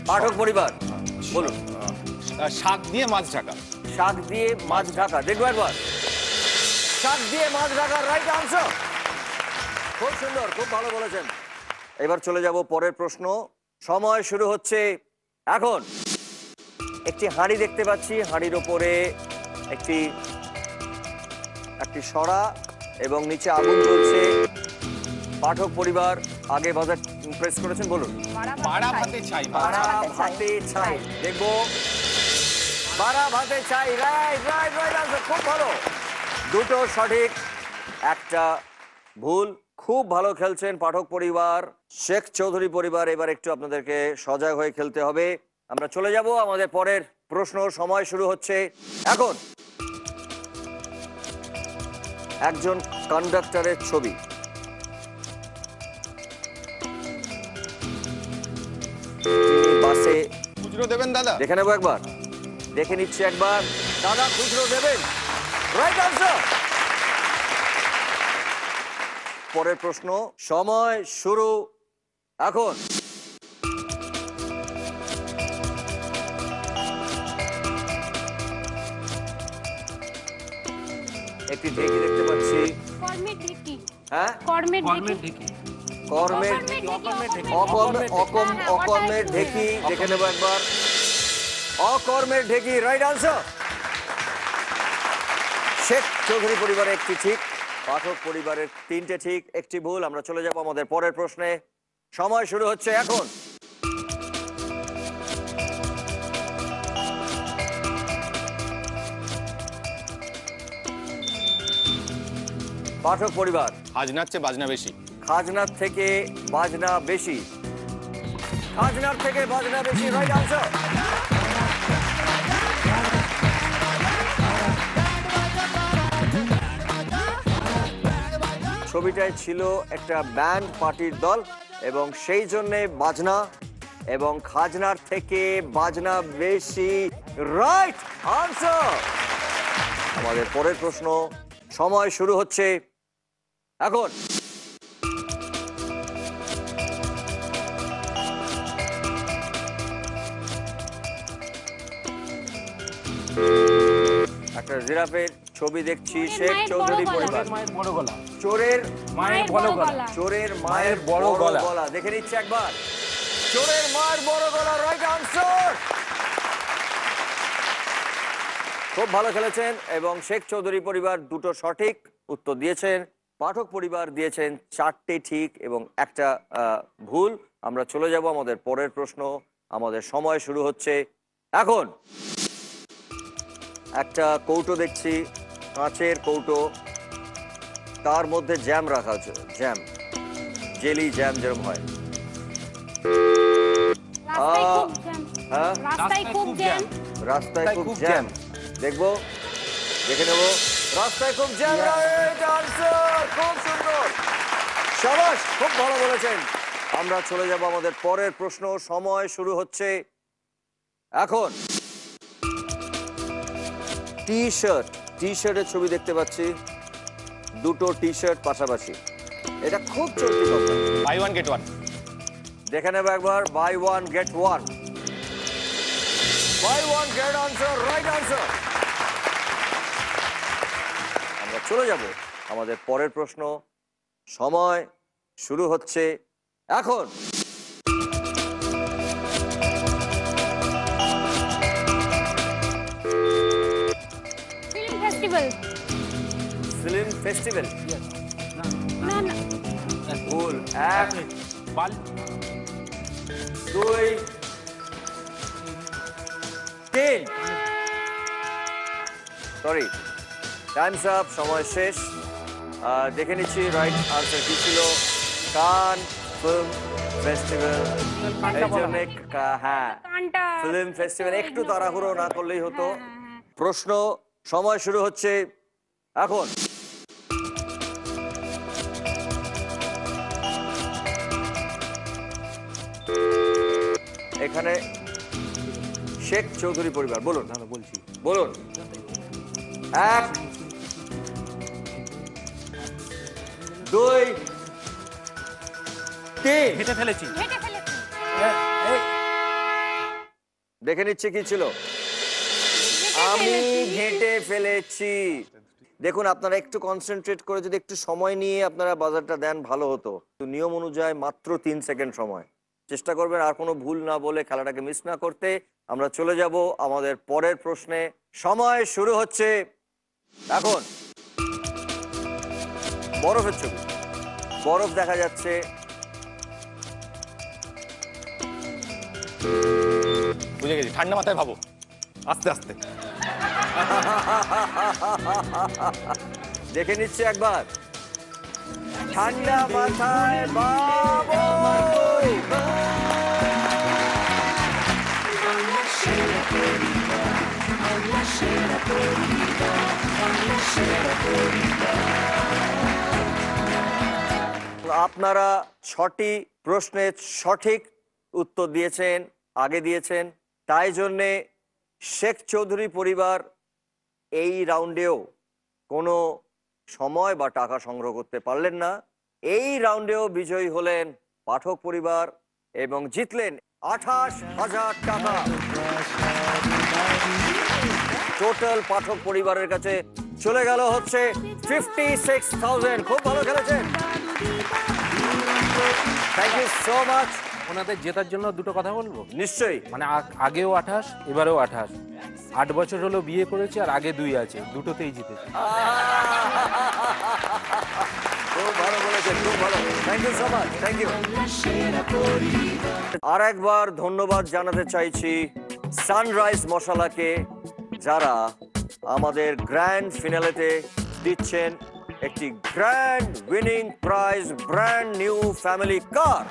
পাঠক পরিবার বলুন। শাক দিয়ে মাছ ঢাকা। শাক দিয়ে মাছ ঢাকা, দেখবো একবার। শাক দিয়ে মাছ ঢাকা রাইট আনসার। খুব সুন্দর, খুব ভালো বলেছেন। এবার চলে যাব পরের প্রশ্ন। সময় শুরু হচ্ছে এখন। একটি হাঁড়ি দেখতে পাচ্ছি, হাঁড়ির ওপরে একটি সরা এবং নিচে আগুন জ্বলছে। পাঠক পরিবার আগে বাজার প্রেস করেছেন, বলুন। বাড়া ভাতে ছাই। বাড়া ভাতে ছাই, দেখবো। বাড়া ভাতে ছাই, রাইট রাইট রাইট আনসার, খুব ভালো। দুটো সঠিক, একটা ভুল। খুব ভালো খেলছেন পাঠক পরিবার। শেখ চৌধুরী পরিবার এবার একটু আপনাদেরকে সজাগ হয়ে খেলতে হবে। আমরা চলে যাব আমাদের পরের প্রশ্ন। সময় শুরু হচ্ছে এখন। একজন কন্ডাক্টরের ছবি। তিনি বাসে, খুচরো দেবেন দাদা? দেখে নেবো একবার, দেখে নিচ্ছি একবার। দাদা খুচরো দেবেন, রাইট আনসার। পরের প্রশ্ন। সময় শুরু এখন। একটি ঢেকি দেখতে পাচ্ছি। কর্মের ঢেকি। হ্যাঁ, কর্মের কর্মের ঢেকি। ঢেকি। কর্মের অকর্মের ঢেকি, দেখে নেবো একবার। অকর্মের ঢেকি, রাইট আনসার। শেখ চৌধুরী পরিবারের একটি ঠিক, পাঠক পরিবারের তিনটে ঠিক, একটি ভুল। আমরা চলে যাব আমাদের পরের প্রশ্নে। সময় শুরু হচ্ছে এখন। পাঠক পরিবার। খাজনার চেয়ে বাজনা বেশি। খাজনার থেকে বাজনা বেশি, খাজনার থেকে বাজনা বেশি, রাইট আনসার। ছবিটায় ছিল একটা ব্যান্ড পার্টির দল এবং সেই জন্যে বাজনা এবং খাজনার থেকে বাজনা বেশি, রাইট আনসার। আমাদের পরের প্রশ্ন। সময় শুরু হচ্ছে এখন। একটা জিরাফের ছবি দেখছি। শেখ চৌধুরী পরিবার। মায়ের বড় গলা। চোরের মায়ের বড় গলা। চোরের মায়ের বড় গলা, দেখে নিচ্ছে একবার। চোরের মায়ের বড় গলা, রাইট আনসার। খুব ভালো খেলেছেন এবং শেখ চৌধুরী পরিবার দুটো সঠিক উত্তর দিয়েছেন। পাঠক পরিবার দিয়েছেন চারটে ঠিক এবং একটা ভুল। আমরা চলে যাব আমাদের পরের প্রশ্ন। আমাদের সময় শুরু হচ্ছে এখন। একটা কৌটো দেখছি, কাঁচের কৌটো, তার মধ্যে জ্যাম রাখা আছে, জ্যাম, জেলি জ্যাম যেরকম হয়। রাস্তায় খুব জ্যাম। হ্যাঁ, রাস্তায় খুব জ্যাম। রাস্তায় খুব জ্যাম, দেখবো, দেখে নেবো। রাস্তায় খুব জ্যাম, রাইট আনসার। খুব সুন্দর, শাবাশ, খুব ভালো বলেছেন। আমরা চলে যাব আমাদের পরের প্রশ্ন। সময় শুরু হচ্ছে এখন। টি শার্ট, টি শার্টের ছবি দেখতে পাচ্ছি, দুটো টি শার্ট পাশাপাশি, এটা খুব চলতি কথা। Buy one get one. দেখে নেবো একবার। Buy one get one, buy one get answer, right answer. আমরা চলে যাব আমাদের পরের প্রশ্ন। সময় শুরু হচ্ছে এখন। Film festival. ফিল্ম ফেস্টিভ্যাল, না না, ভুল। এক, দুই, তিন। সরি, টাইমস আপ, সময় শেষ। দেখে নিচ্ছি রাইট আনসার কি ছিল। কান ফিল্ম ফেস্টিভ্যাল, এই জন্য হ্যাঁ, কানটা ফিল্ম ফেস্টিভ্যাল। একটু তাড়াহুড়ো না করলেই হতো। প্রশ্ন সময় শুরু হচ্ছে এখন। এখানে শেখ চৌধুরী পরিবার, বলুন। বলছি বলুন। 1 2 3 হেঁটে ফেলেছি। দেখে নিচ্ছে কি ছিল। আমি ঘেঁটে ফেলেছি। দেখুন, আপনারা একটু কনসেন্ট্রেট করে যদি একটু সময় নিয়ে আপনারা বাজারটা দেন ভালো হতো। তো নিয়ম অনুযায়ী মাত্র 3 সেকেন্ড সময়। চেষ্টা করবেন আর কোনো ভুল না বলে, খেলাটাকে মিস না করতে। আমরা চলে যাব আমাদের পরের প্রশ্নে। সময় শুরু হচ্ছে এখন। বরফের ছবি, বরফ দেখা যাচ্ছে। বুঝে গেছি, ঠান্ডা মাথায় ভাবো, আস্তে আস্তে। দেখে নিচ্ছে একবার। ঠান্ডা মাথায় বাবু। আপনারা 6টি প্রশ্নের সঠিক উত্তর দিয়েছেন, আগে দিয়েছেন। তাই জন্যে শেখ চৌধুরী পরিবার এই রাউন্ডেও কোনো সময় বা টাকা সংগ্রহ করতে পারলেন না। এই রাউন্ডেও বিজয়ী হলেন পাঠক পরিবার এবং জিতলেন 28,000 টাকা। টোটাল পাঠক পরিবারের কাছে চলে গেল হচ্ছে 56,000। খুব ভালো খেলেছেন, থ্যাংক ইউ সো মাচ। ওনাদের জেতার জন্য দুটো কথা বলবো। নিশ্চয়ই। মানে আগেও 28, এবারেও 28। 8 বছর হলো বিয়ে করেছে, আর আগে 2 আছে, দুটোতেই জিতেছে। খুব ভালো বলেছেন, খুব ভালো, thank you so much, thank you. আর একবার ধন্যবাদ জানাতে চাইছি সানরাইজ মশলাকে, যারা আমাদের গ্র্যান্ড ফিনালেতে দিচ্ছেন একটি grand winning prize, brand new family কার।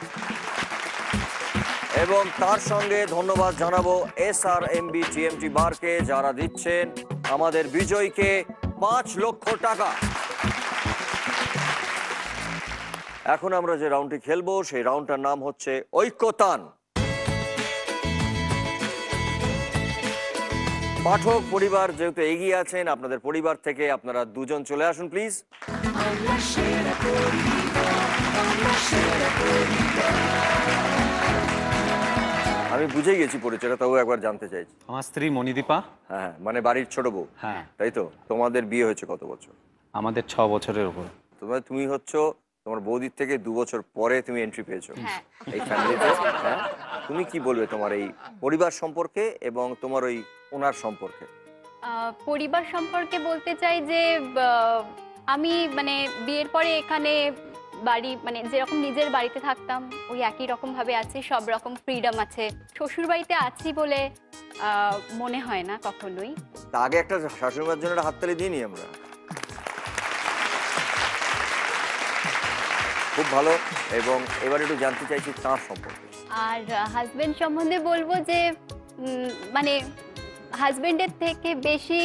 এবং তার সঙ্গে ধন্যবাদ জানাবো SRMB TMT বারকে, যারা দিচ্ছেন আমাদের বিজয়ীকে 5 লক্ষ টাকা। এখন আমরা যে রাউন্ডটি খেলবো সেই রাউন্ডটার নাম হচ্ছে ঐক্যতান। পাঠক পরিবার যেহেতু এগিয়ে আছেন, আপনাদের পরিবার থেকে আপনারা দুজন চলে আসুন প্লিজ। আমি বুঝে গেছি পরিচয়টা, তবু একবার জানতে চাইছি। আমার স্ত্রী মণিদীপা। হ্যাঁ, মানে বাড়ির ছোট বউ। হ্যাঁ। তাই তো? তোমাদের বিয়ে হয়েছে কত বছর? আমাদের 6 বছরের উপর। তুমি হচ্ছে তোমার বৌদির থেকে 2 বছর পরে তুমি এন্ট্রি পেয়েছো এই ফ্যামিলিতে। হ্যাঁ, তুমি কি বলবে তোমার এই পরিবার সম্পর্কে এবং তোমার ওই ওনার সম্পর্কে? পরিবার সম্পর্কে বলতে চাই যে আমি মানে বিয়ের পরে এখানে বাড়ি মানে যেরকম নিজের বাড়িতে থাকতাম ওই একই রকম ভাবে আছি, সব রকম ফ্রিডম আছে। শ্বশুর বাড়িতে আছি বলে মনে হয় না কখনোই। তা আগে একটা শাশুড়িমার জন্য একটা হাততালি দিই নি আমরা? খুব ভালো। এবং এবার একটু জানতে চাইছি তার সম্পর্কে। আর হাজবেন্ড সম্বন্ধে বলবো যে মানে হাজবেন্ডের থেকে বেশি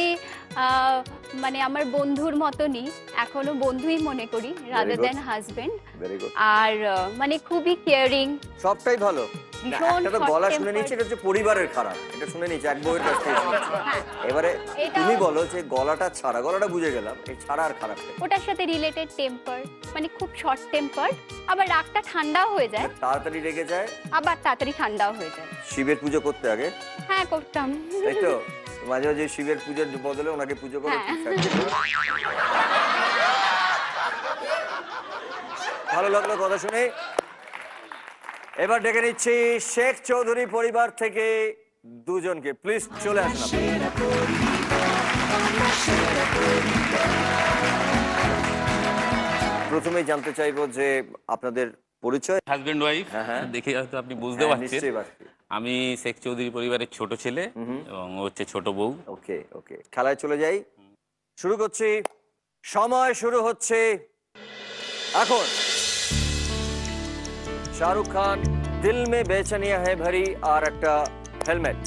মানে আমার বন্ধুর মতনই, এখনো বন্ধুই মনে করি রাদার দেন হাজবেন্ড। আর মানে খুবই কেয়ারিং, সবটাই ভালো। ভীষণ একটা তো গলা শুনে নিয়েছি, এটা হচ্ছে পরিবারের খারাপ, এটা শুনে নিয়েছি এক বউয়ের কাছ থেকে শুনেছি। এবারে তুমি বলো যে গলাটা ছাড়া, গলাটা বুঝে গেলাম, এই ছাড়া আর খারাপ। ওটার সাথে রিলেটেড টেম্পার, মানে খুব শর্ট টেম্পার, আবার রাগটা ঠান্ডাও হয়ে যায়, তাড়াতাড়ি রেগে যায়, আবার তাড়াতাড়ি ঠান্ডাও হয়ে যায়। শিবের পুজো করতে আগে? হ্যাঁ, করতাম। তাই তো? মাঝে মাঝে শিবের পুজোর বদলে ওনাকে পুজো করো। ভালো লাগলো কথা শুনে। এবার ডেকে নিচ্ছি শেখ চৌধুরী পরিবার থেকে দুজনকে, প্লিজ চলে আসুন। প্রথমেই জানতে চাইবো যে আপনাদের পরিচয়। হাজবেন্ড ওয়াইফ, দেখে হয়তো আপনি বুঝতে পারছেন আমি শেখ চৌধুরী পরিবারের ছোট ছেলে এবং ও হচ্ছে ছোট বউ। ওকে ওকে, খেলায় চলে যাই। শুরু করছি, সময় শুরু হচ্ছে এখন। শাহরুখ খান, দিল মে বেচনিয়া হে ভরি, আর একটা হেলমেট।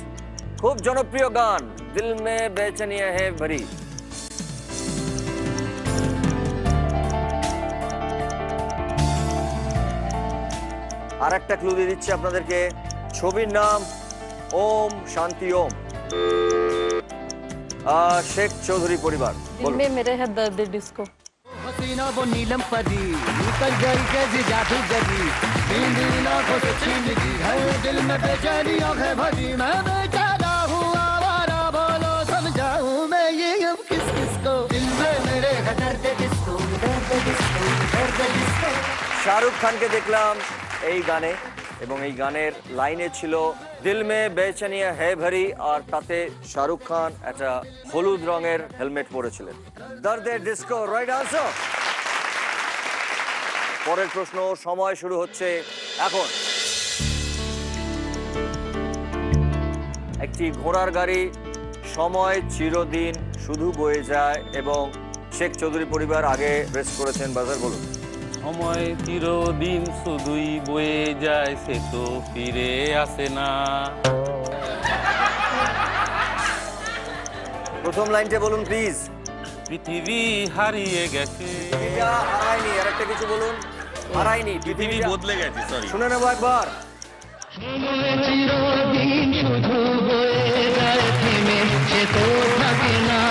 খুব জনপ্রিয় গান দিল মে বেচনিয়া হে ভরি। আর একটা ক্লু দিয়ে দিচ্ছি আপনাদেরকে, ছবির নাম ওম শান্তি ওম। শেখ চৌধুরী পরিবার, বলুন। मेरे है दर्द डिस्को हसीना वो नीलम परी निकल गई जैसी जादूगरी नींद आंखों से छीन ली है दिल में बेचैनियां है भरी मैं बेचारा हूँ आवारा बोलो समझाऊं मैं ये हम किस किस को दिल में मेरे है दर्द डिस्को दर्द डिस्को दर्द डिस्को। শাহরুখ খানকে দেখলাম এই গানে, এবং এই গানের লাইনে ছিল দিল মে বেচেনিয়া হে ভরি, আর তাতে শাহরুখ খান একটা হলুদ রঙের হেলমেট পরেছিলেন। Darde Disco, right answer. পরের প্রশ্ন, সময় শুরু হচ্ছে এখন। একটি ঘোড়ার গাড়ি, সময় চিরদিন শুধু বয়ে যায়, এবং শেখ চৌধুরী পরিবার আগে প্রেস করেছেন বাজার, বলুন। সময় চিরদিন শুধুই বয়ে যায়, সে তো ফিরে আসে না। প্রথম লাইনটা বলুন প্লিজ। পৃথিবী হারিয়ে গেছে। হারায়নি, আর একটা কিছু বলুন। হারায়নি, পৃথিবী বদলে গেছে। সরি, শুনে নেবো একবার। সময় চিরদিন শুধু বয়ে যায়, থেমে সে তো থাকে না।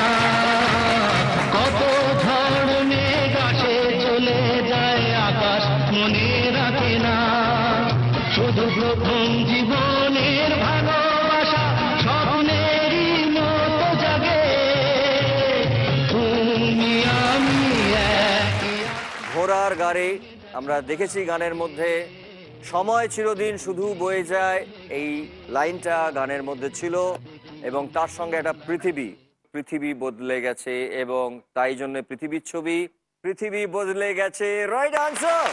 কত ঝড় মেঘ আসে চলে যায়, আকাশ মনে রাখে না। শুধু প্রথম জীবনের ভালোবাসা স্বপ্নেরই মতো জাগে, তুমি আমি একই। ঘোড়ার গাড়ি, আমরা দেখেছি গানের মধ্যে সময় চিরদিন শুধু বয়ে যায়, এই লাইনটা গানের মধ্যে ছিল, এবং তার সঙ্গে একটা পৃথিবী বদলে গেছে, এবং তাই জন্য পৃথিবীর ছবি, পৃথিবী বদলে গেছে, রাইট আনসার।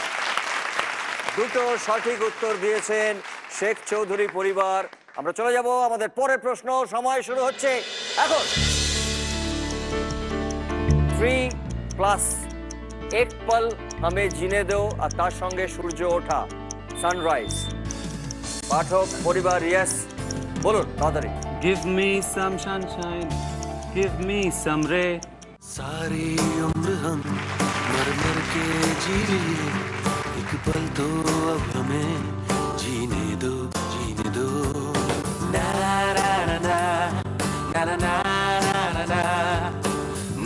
দুটো সঠিক উত্তর দিয়েছেন শেখ চৌধুরী পরিবার। আমরা চলে যাব আমাদের পরের প্রশ্ন, সময় শুরু হচ্ছে এখন। 3+ এক পল আমি জিনে দো, আর তার সঙ্গে সূর্য ওঠা, সানরাইজ। পাঠক পরিবার, ইয়েস, বলুন তাড়াতাড়ি। Give me some sunshine, give me some rain. सारी उम्र हम मर मर के जी लिए, एक पल तो अब हमें जीने दो, जीने दो। ना ना ना ना ना ना ना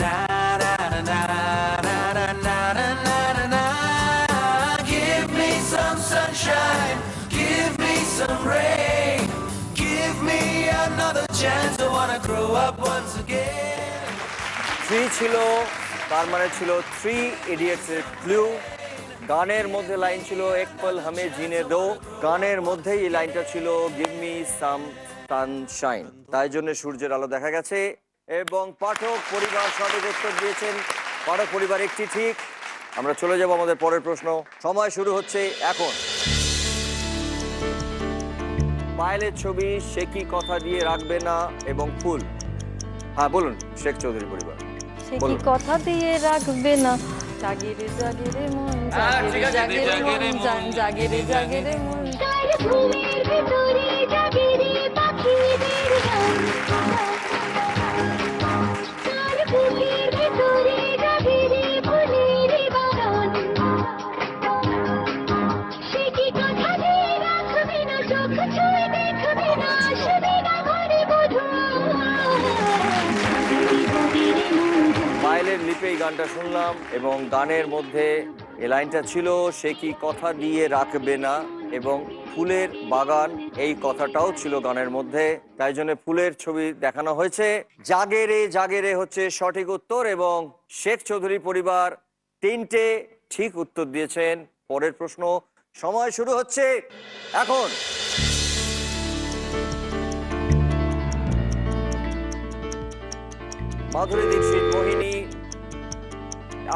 ना ना ना ना ना ना ना ना। Give me some sunshine, give me some rain, give me another chance. I wanna grow up once again. 3 ছিল, তার মানে ছিল 3 ইডিয়টস এর ক্লু। গানের মধ্যে লাইন ছিল এক পল হামে জিনে দো, গানের মধ্যেই এই লাইনটা ছিল গিভ মি সাম সানশাইন, তাই জন্য সূর্যের আলো দেখা গেছে। এবং পাঠক পরিবার সঠিক উত্তর দিয়েছেন, পাঠক পরিবার একটি ঠিক। আমরা চলে যাব আমাদের পরের প্রশ্ন, সময় শুরু হচ্ছে এখন। পায়েলের ছবি, সে কি কথা দিয়ে রাখবে না, এবং ফুল। হ্যাঁ বলুন শেখ চৌধুরী পরিবার, সে কি কথা দিয়ে রাখবে না, জাগে রে জাগে রে মন, জাগে রে জাগে রে মন, জাগে রে জাগে রে মন। তার ঘুমের ভিতরে জাগে রে পাখিদের গান, তার বুকের ভিতরে জাগে রে ফুলের বাগান। সে কি কথা দিয়ে রাখবে না, চোখ ছুঁয়ে দেখবে না, আসবে না ঘরে বধূ। পায়েলের লিপে এই গানটা শুনলাম, এবং গানের মধ্যে এই লাইনটা ছিল সে কি কথা দিয়ে রাখবে না, এবং ফুলের বাগান, এই কথাটাও ছিল গানের মধ্যে, তাই জন্য ফুলের ছবি দেখানো হয়েছে। জাগে রে হচ্ছে সঠিক উত্তর, এবং শেখ চৌধুরী পরিবার 3টে ঠিক উত্তর দিয়েছেন। পরের প্রশ্ন, সময় শুরু হচ্ছে এখন। মাধুরী দীক্ষিত, মোহিনী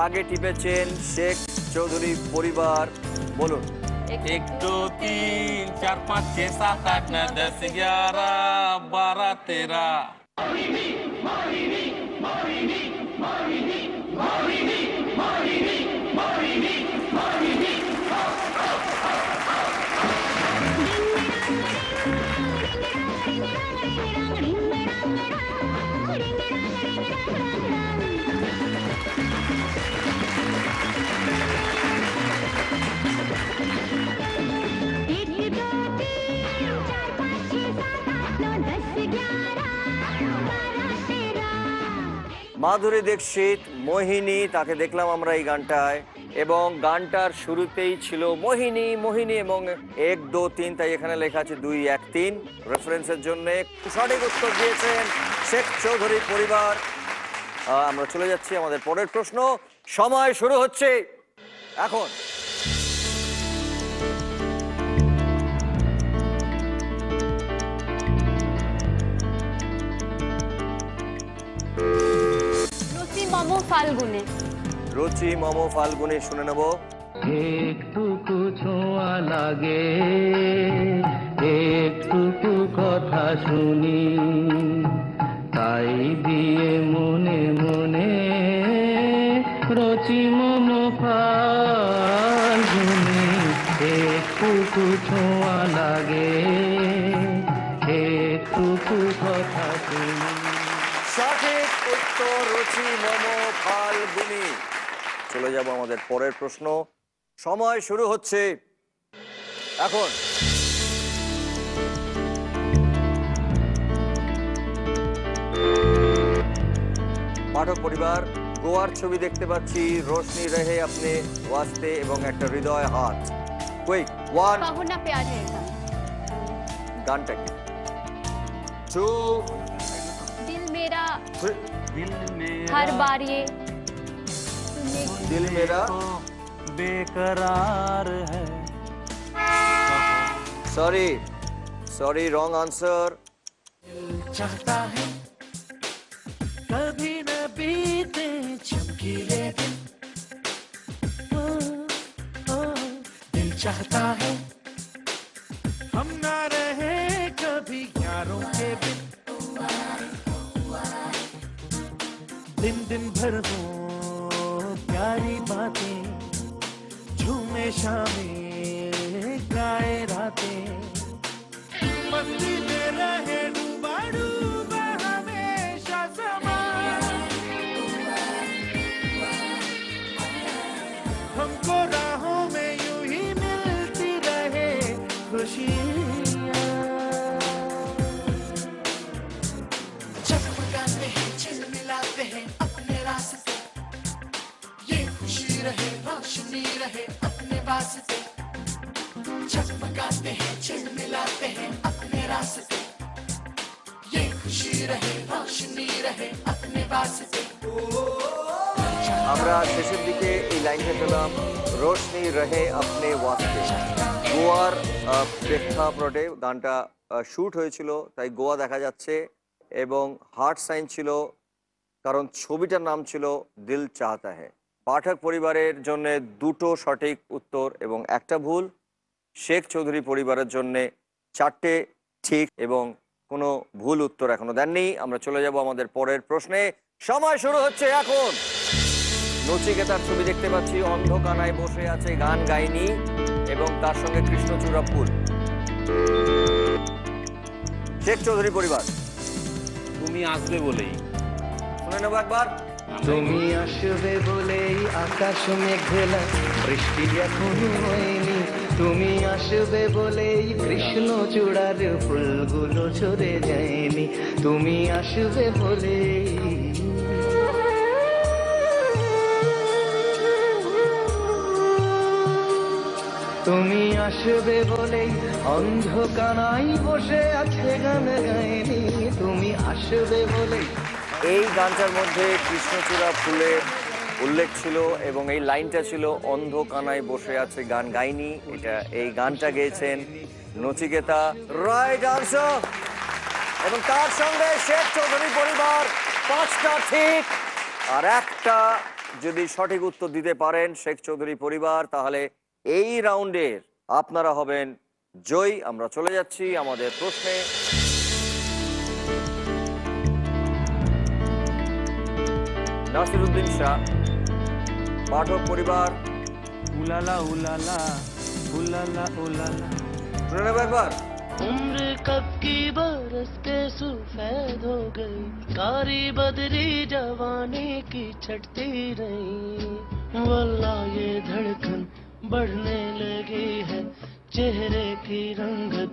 আগে টিপেছেন, শেখ চৌধুরী পরিবার, বলুন। 1 2 3 4 5 6 7 8 9 10 11 12 13। মাধুরী দীক্ষিত মোহিনী, তাকে দেখলাম আমরা এই গানটায়, এবং গানটার শুরুতেই ছিল মোহিনী মোহিনী এবং 1 2 3, তাই এখানে লেখা আছে 2 1 3 রেফারেন্সের জন্য। সঠিক উত্তর দিয়েছেন শেখ চৌধুরী পরিবার। আমরা চলে যাচ্ছি আমাদের পরের প্রশ্ন। সময় শুরু হচ্ছে এখন। রুচি মম ফাল্গুনে। রুচি মম ফাল্গুনে শুনে নেব। একটুকু ছোঁয়া লাগে, একটুকু কথা শুনি, তাই দিয়ে মনে মনে রুচি মম ফাল্গুনে। একটুকু ছোঁয়া লাগে, একটুকু কথা শুনি। সঠিক উত্তর রুচি মম ফাল্গুনি। চলে যাব আমাদের পরের প্রশ্ন। সময় শুরু হচ্ছে এখন। পাঠক পরিবার, গোয়ার ছবি দেখতে পাচ্ছি, রোশনি রহে আপনি ওয়াস্তে এবং একটা হৃদয় হাত। কুইক 1 কহনা প্যার হ্যায় গানটা কি? 2 दिल मेरा हर बार ये दिल मेरा बेकरार है। Sorry wrong answer. चाहता है कभी न बीते चमकीले दिन, दिल चाहता है हम ना रहे कभी यारों के बिन, दिन दिन भर हो प्यारी बातें, झूमे शामें गाए रातें, मस्ती में रहे डूबा डूबा हमेशा समा, हमको राहों में यूं ही मिलती रहे खुशियाँ, जगमगाते हैं झिलमिलाते हैं अपने रास्ते, ये खुशी रहे रोशनी रहे अपने वास्ते, जगमगाते हैं झिलमिलाते हैं अपने रास्ते, ये खुशी रहे रोशनी रहे अपने वास्ते। আমরা শেষের দিকে এই লাইনটা পেলাম, রোশনি রহে আপনি ওয়াস্তে। গোয়ার প্রেক্ষাপটে গানটা শুট হয়েছিল, তাই গোয়া দেখা যাচ্ছে, এবং হার্ট সাইন ছিল কারণ ছবিটার নাম ছিল দিল চাহতা হ্যায়। পাঠক পরিবারের জন্য 2টো সঠিক উত্তর এবং 1টা ভুল। শেখ চৌধুরী পরিবারের জন্য 4টে ঠিক এবং কোনো ভুল উত্তর এখনো দেননি। আমরা চলে যাব আমাদের পরের প্রশ্নে। সময় শুরু হচ্ছে এখন। নচিকেতার ছবি দেখতে পাচ্ছি, অন্ধকানায় বসে আছে, গান গায়নি এবং তার সঙ্গে কৃষ্ণচূড়া ফুল। শেখ চৌধুরী পরিবার, তুমি আসবে বলেই শুনে নেবো একবার। তুমি আসবে বলেই আকাশ মেঘলা, বৃষ্টি এখনো হয়নি, তুমি আসবে বলেই কৃষ্ণচূড়ার ফুলগুলো ঝরে যায়নি, তুমি আসবে বলেই, তুমি আসবে বলেই অন্ধকানাই বসে আছে, গান গায়নি, তুমি আসবে বলেই। এই গানটার মধ্যে কৃষ্ণচূড়া ফুলের উল্লেখ ছিল এবং এই লাইনটা ছিল অন্ধকানায় বসে আছে, গান গাইনি। এই গানটা গেয়েছেন নচিকেতা। Right answer. এবং তার সঙ্গে শেখ চৌধুরী পরিবার 5টা ঠিক আর 1টা যদি সঠিক উত্তর দিতে পারেন শেখ চৌধুরী পরিবার, তাহলে এই রাউন্ডের আপনারা হবেন জয়ী। আমরা চলে যাচ্ছি আমাদের প্রশ্নে। নাসিরউদ্দিন শাহ, পাঠক পরিবার, উলালা উলালা উলালা উলালা। শুনে নেব একবার। उम्र कब की बरस के सफेद हो गई, कारी बदरी जवानी की छटती रही, वल्लाह ये धड़कन बढ़ने लगी है, चेहरे की रंगत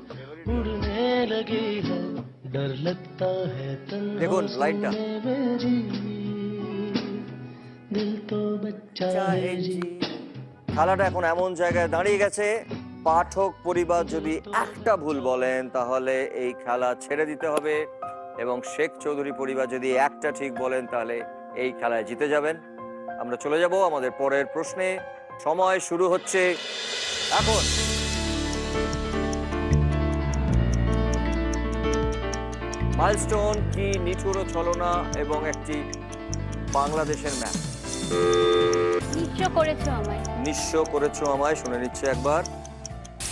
उड़ने लगी है, डर लगता है দেখুন লাইনটা। दिल तो बच्चा है जी। খেলাটা এখন এমন জায়গায় দাঁড়িয়ে গেছে, পাঠক পরিবার যদি একটা ভুল বলেন তাহলে এই খেলা ছেড়ে দিতে হবে, এবং শেখ চৌধুরী পরিবার যদি একটা ঠিক বলেন তাহলে এই খেলায় জিতে যাবেন। আমরা চলে যাব আমাদের পরের প্রশ্নে। সময় শুরু হচ্ছে এখন। মাইলস্টোন কি নিঠুর ছলনা এবং একটি বাংলাদেশের ম্যাপ? নিঃস্ব করেছো আমায়। নিঃস্ব করেছো আমায়, শুনে নিচ্ছে একবার।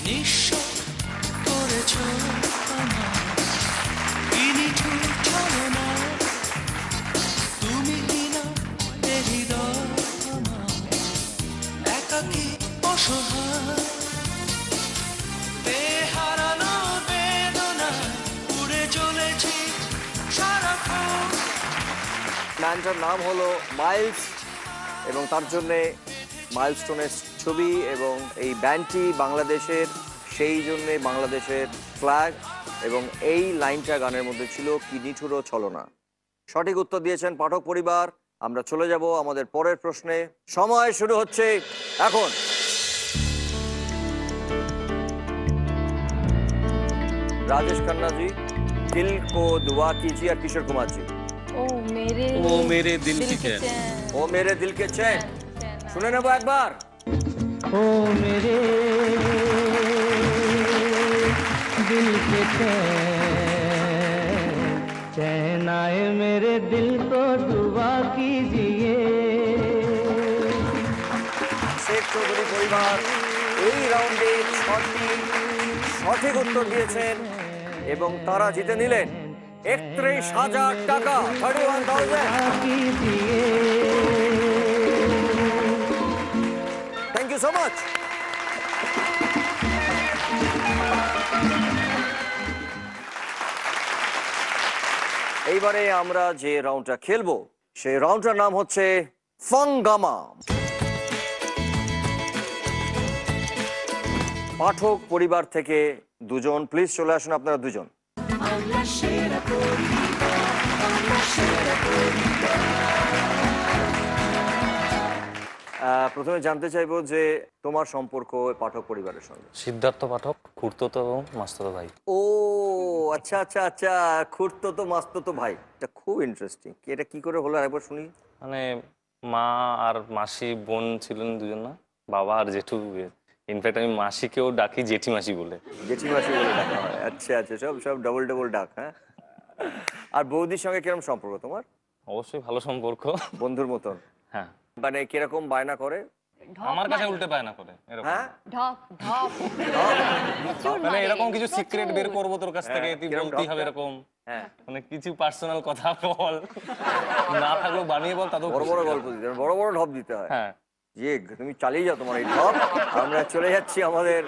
নিঃস্ব করেছো আমায়, কি নিঠুর ছলনা, তুমি বিনা এ হৃদয় আমার, একাকী অসহায়, বেহারানো বেদনা, উড়ে চলেছি সারাক্ষণ। ম্যানটার নাম হলো মাইলস, এবং তার জন্যে মাইলস্টোনের ছবি, এবং এই ব্যান্ডটি বাংলাদেশের, সেই জন্যে বাংলাদেশের ফ্ল্যাগ, এবং এই লাইনটা গানের মধ্যে ছিল কি নিঠুর ছলনা। সঠিক উত্তর দিয়েছেন পাঠক পরিবার। আমরা চলে যাব আমাদের পরের প্রশ্নে। সময় শুরু হচ্ছে এখন। राजेश खन्ना जी, दिल को दुआ कीजिए, और किशोर कुमार जी, ओ मेरे दिल की चैन। ओ मेरे दिल के चैन, सुने ना वो एक बार। ओ मेरे दिल के चैन आए मेरे दिल को दुआ कीजिए। শেখ চৌধুরী পরিবার এই রাউন্ডে 6টি সঠিক উত্তর দিয়েছেন এবং তারা জিতে নিলেন 31,000 টাকা। 31,000। Thank you so much. এইবারে আমরা যে রাউন্ডটা খেলবো সেই রাউন্ডটার নাম হচ্ছে ফাঙ্গামা। পাঠক পরিবার থেকে দুজন, প্লিজ চলে আসুন আপনারা দুজন। প্রথমে জানতে চাইবো যে তোমার সম্পর্ক পাঠক পরিবারের সঙ্গে। সিদ্ধার্থ পাঠক, খুড়তুতো এবং মাস্তুতো ভাই। ও আচ্ছা আচ্ছা আচ্ছা, খুড়তুতো মাস্তুতো ভাই, এটা খুব ইন্টারেস্টিং। এটা কি করে হলো একবার শুনি। মানে মা আর মাসি বোন ছিলেন দুজন, না বাবা আর জেঠু। ইনফ্যাক্ট আমি মাসিকেও ডাকি জেঠি মাসি বলে। জেঠি মাসি বলে ডাকা হয়। আচ্ছা আচ্ছা, সব সব ডবল ডবল ডাক। হ্যাঁ, আর বৌদির সঙ্গে কিরকম সম্পর্ক তোমার? অবশ্যই ভালো সম্পর্ক, বন্ধুর মতন। হ্যাঁ। মানে কিরকম বায়না করে? আমার কাছে উল্টে বায়না করে এরকম। হ্যাঁ, ঢপ ঢপ, মানে এরকম কিছু সিক্রেট বের করবো তোর কাছ থেকে, তুই বলতেই হবে এরকম। হ্যাঁ, মানে কিছু পার্সোনাল কথা বল, না থাকলেও বানিয়ে বল, তাতেও বড় বড় গল্প দিতে, বড় বড় ঢপ দিতে হয়। হ্যাঁ, যে তুমি চালিয়ে যাও তোমার এই ঢপ। আমরা চলে যাচ্ছি আমাদের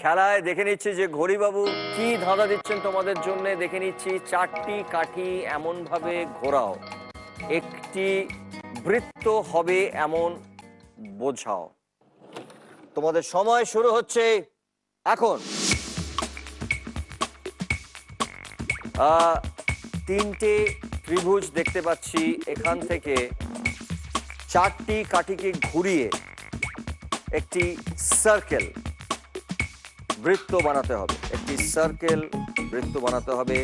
খেলায়। দেখে নিচ্ছি যে ঘড়িবাবু কি ধাঁধা দিচ্ছেন তোমাদের জন্য। দেখে নিচ্ছি 4টি কাঠি এমন ভাবে ঘোরাও, একটি বৃত্ত হবে এমন বোঝাও। তোমাদের সময় শুরু হচ্ছে এখন। 3টে ত্রিভুজ দেখতে পাচ্ছি। এখান থেকে 4টি কাঠিকে ঘুরিয়ে একটি সার্কেল বৃত্ত বানাতে হবে। একটি সার্কেল বৃত্ত বানাতে হবে,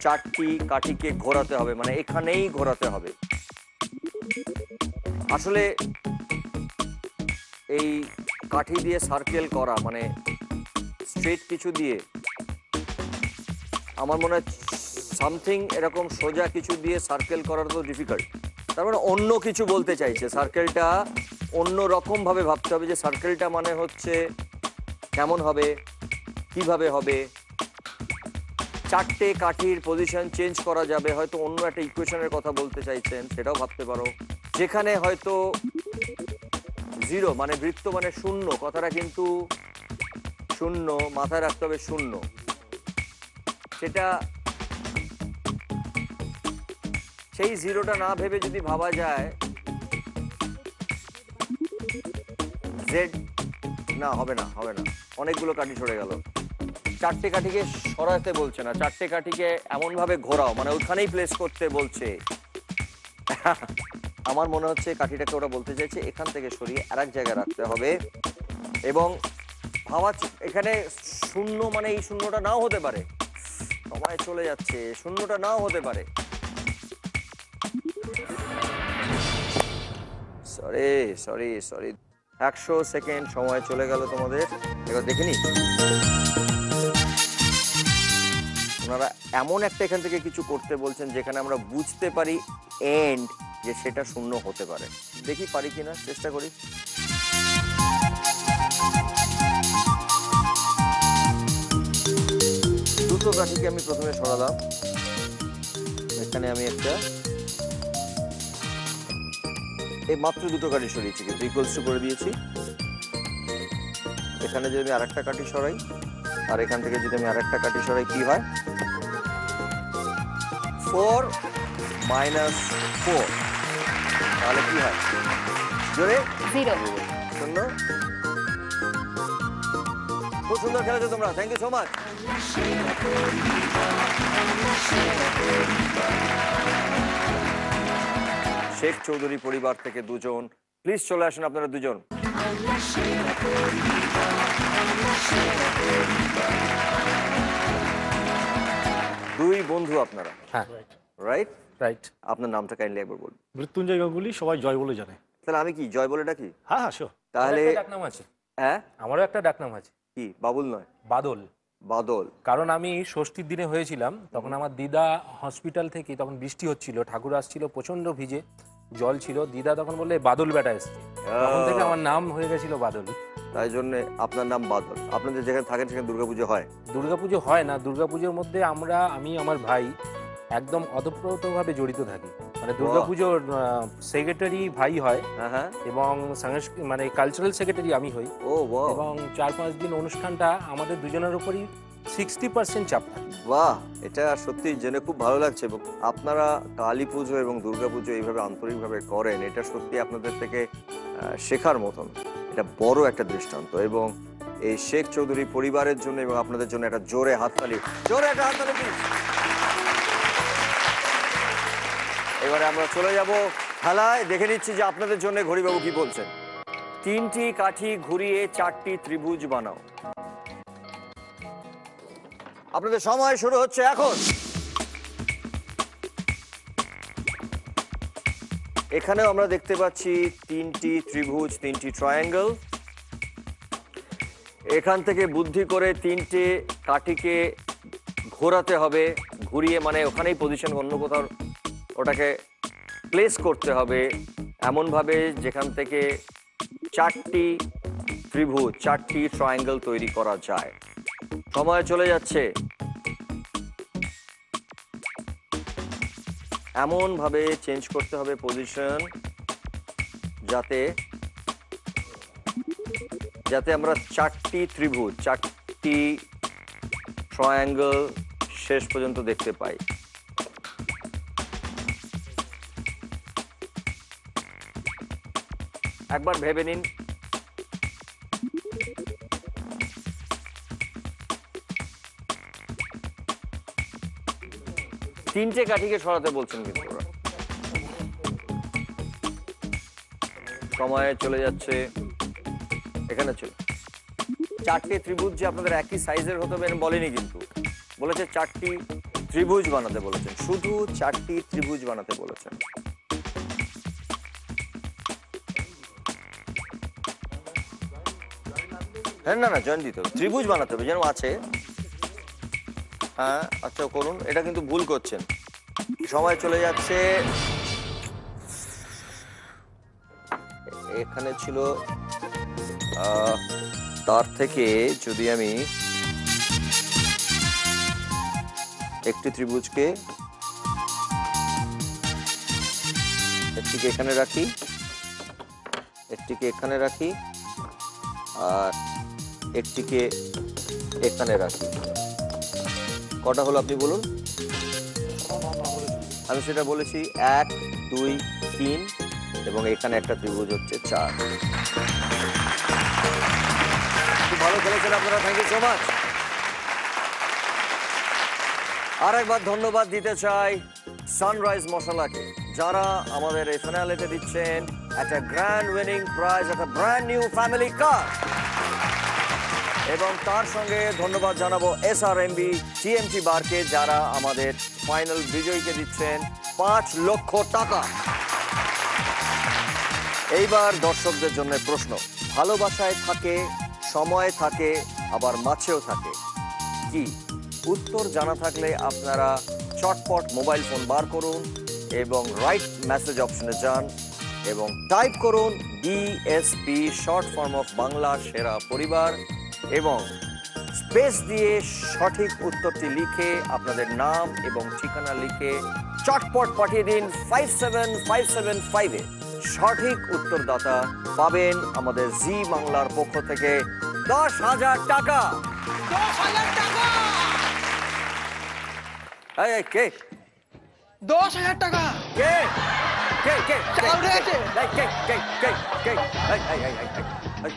4টি কাঠিকে ঘোরাতে হবে, মানে এখানেই ঘোরাতে হবে। আসলে এই কাঠি দিয়ে সার্কেল করা মানে স্ট্রেট কিছু দিয়ে, আমার মনে হয় সামথিং এরকম সোজা কিছু দিয়ে সার্কেল করা তো ডিফিকাল্ট। তার মানে অন্য কিছু বলতে চাইছে। সার্কেলটা অন্য রকম ভাবে ভাবতে হবে, যে সার্কেলটা মানে হচ্ছে কেমন হবে, কিভাবে হবে। 4টে কাঠির পজিশন চেঞ্জ করা যাবে, হয়তো অন্য একটা ইকুয়েশনের কথা বলতে চাইছেন, সেটাও ভাবতে পারো। যেখানে হয়তো 0 মানে বৃত্ত মানে শূন্য, কথাটা কিন্তু শূন্য, মাথায় রাখতে হবে শূন্য। সেটা সেই 0টা না ভেবে যদি ভাবা যায় জেড, না হবে না, হবে না, অনেকগুলো কাঠি সরে গেল। 4টে কাঠিকে সরাতে বলছে না, 4টে কাঠিকে এমন ভাবে ঘোরাও, মানে ওখানেই প্লেস করতে বলছে। আমার মনে হচ্ছে কাঠিটাকে ওরা বলতে চাইছে এখান থেকে সরিয়ে আরেক জায়গায় রাখতে হবে এবং ভাবা এখানে শূন্য মানে এই শূন্যটা নাও হতে পারে, সময় চলে যাচ্ছে, শূন্যটা নাও হতে পারে। সরি সরি সরি 100 সেকেন্ড সময় চলে গেল তোমাদের। এবার দেখে নি ওনারা এমন একটা এখান থেকে কিছু করতে বলছেন যেখানে আমরা বুঝতে পারি এন্ড যে সেটা শূন্য হতে পারে। দেখি পারি কিনা, চেষ্টা করি। দুটো কাঠিকে আমি প্রথমে সরালাম, এখানে আমি একটা এই মাত্র দুটো কাঠি সরিয়েছি কিন্তু ইকুয়ালস টু করে দিয়েছি। এখানে যদি আমি আরেকটা কাঠি সরাই আর এখান থেকে যদি আমি আরেকটা কাঠি সরাই কি হয়? 4 - 4 তাহলে কি হয়? জোরে 0 শূন্য। খুব সুন্দর খেলেছো তোমরা, thank you so much. Sheikh Chowdhury পরিবার থেকে দুজন, প্লিজ চলে আসুন আপনারা দুজন। দুই বন্ধু আপনারা? হ্যাঁ। Right right. আপনার নামটা কাইন্ডলি একবার বলুন। মৃত্যুঞ্জয় গাঙ্গুলি, সবাই জয় বলে জানে। তাহলে আমি কি জয় বলে ডাকি? হ্যাঁ হ্যাঁ শিওর। তাহলে ডাকনাম আছে। হ্যাঁ আমারও একটা ডাকনাম আছে। কি? বাবুল নয়, বাদল। বাদল। কারণ আমি ষষ্ঠীর দিনে হয়েছিলাম, তখন আমার দিদা হসপিটাল থেকে, তখন বৃষ্টি হচ্ছিল, ঠাকুর আসছিল, প্রচন্ড ভিজে, জল ছিল, দিদা তখন বললে বাদল বেটা এসছে, তখন থেকে আমার নাম হয়ে গেছিল বাদল। তাই জন্য আপনার নাম বাদল। আপনাদের যেখানে থাকেন সেখানে দুর্গাপুজো হয়? দুর্গাপুজো হয় না, দুর্গাপুজোর মধ্যে আমি আমার ভাই একদম অতপ্রতভাবে জড়িত থাকি। মানে দুর্গাপুজোর সেক্রেটারি ভাই হয় এবং মানে কালচারাল সেক্রেটারি আমি হই। এবং 4-5 দিন অনুষ্ঠানটা আমাদের দুজনের উপরই 60% চাপ থাকে। বাহ, এটা সত্যি জেনে খুব ভালো লাগছে। এবং আপনারা কালী পুজো এবং দুর্গাপুজো এইভাবে আন্তরিকভাবে করেন, এটা সত্যি আপনাদের থেকে শেখার মতন। এটা বড় একটা দৃষ্টান্ত। এবং এই শেখ চৌধুরী পরিবারের জন্য এবং আপনাদের জন্য একটা জোরে হাততালি, জোরে একটা হাততালি প্লিজ। এবারে আমরা চলে যাব খেলায়। দেখে নিচ্ছি যে আপনাদের জন্য ঘড়িবাবু কি বলছেন। 3টি কাঠি ঘুরিয়ে 4টি ত্রিভুজ বানাও। আপনাদের সময় শুরু হচ্ছে এখন। এখানেও আমরা দেখতে পাচ্ছি 3টি ত্রিভুজ, 3টি ট্রায়াঙ্গেল। এখান থেকে বুদ্ধি করে 3টে কাঠিকে ঘোরাতে হবে, ঘুরিয়ে মানে ওখানেই পজিশন, অন্য কোথাও ওটাকে প্লেস করতে হবে এমনভাবে যেখান থেকে 4টি ত্রিভুজ, 4টি ট্রায়াঙ্গেল তৈরি করা যায়। সময় চলে যাচ্ছে। এমনভাবে চেঞ্জ করতে হবে পজিশন যাতে আমরা 4টি ত্রিভুজ, 4টি ট্রায়াঙ্গেল শেষ পর্যন্ত দেখতে পাই। একবার ভেবে নিন। তিনটে কাঠিকে সরাতে বলছেন কিন্তু ওরা। সময় চলে যাচ্ছে। এখানে চলে 4টে ত্রিভুজ যে আপনাদের একই সাইজের হতে হবে বলেনি, কিন্তু বলেছে 4টি ত্রিভুজ বানাতে বলেছেন, শুধু 4টি ত্রিভুজ বানাতে বলেছেন। হ্যাঁ না জয়েন দিতে হবে, ত্রিভুজ বানাতে হবে যেন আছে। হ্যাঁ আচ্ছা করুন, এটা কিন্তু ভুল করছেন। সময় চলে যাচ্ছে। এখানে ছিল তার থেকে যদি আমি একটি ত্রিভুজকে একটিকে এখানে রাখি, একটিকে এখানে রাখি আর একটিকে এখানে রাখি, কটা হলো আপনি বলুন? আমি সেটা বলেছি 1, 2, 3 এবং এখানে একটা ত্রিভুজ হচ্ছে 4। খুব ভালো খেলেছেন আপনারা, থ্যাংক ইউ সো মাচ। আর একবার ধন্যবাদ দিতে চাই সানরাইজ মশলাকে, যারা আমাদের এই ফিনালেতে দিচ্ছেন একটা গ্র্যান্ড উইনিং প্রাইজ, একটা ব্র্যান্ড নিউ ফ্যামিলি কার। এবং তার সঙ্গে ধন্যবাদ জানাবো SRMB TMT বারকে, যারা আমাদের ফাইনাল বিজয়ীকে দিচ্ছেন 5 লক্ষ টাকা। এইবার দর্শকদের জন্য প্রশ্ন, ভালোবাসায় থাকে, সময় থাকে, আবার মাছেও থাকে, কি? উত্তর জানা থাকলে আপনারা চটপট মোবাইল ফোন বার করুন এবং রাইট মেসেজ অপশনে যান এবং টাইপ করুন BSP, short form of Bangla সেরা পরিবার, এবং স্পেস দিয়ে সঠিক উত্তরটি লিখে আপনাদের নাম এবং ঠিকানা লিখে চটপট পাঠিয়ে দিন 57575-এ। সঠিক উত্তরদাতা পাবেন আমাদের জি বাংলার পক্ষ থেকে 10,000 টাকা। 10,000 টাকা। এই কে? 10,000 টাকা। কে কে কে চাঁদা উঠে গেছে। এই কে কে কে কে এই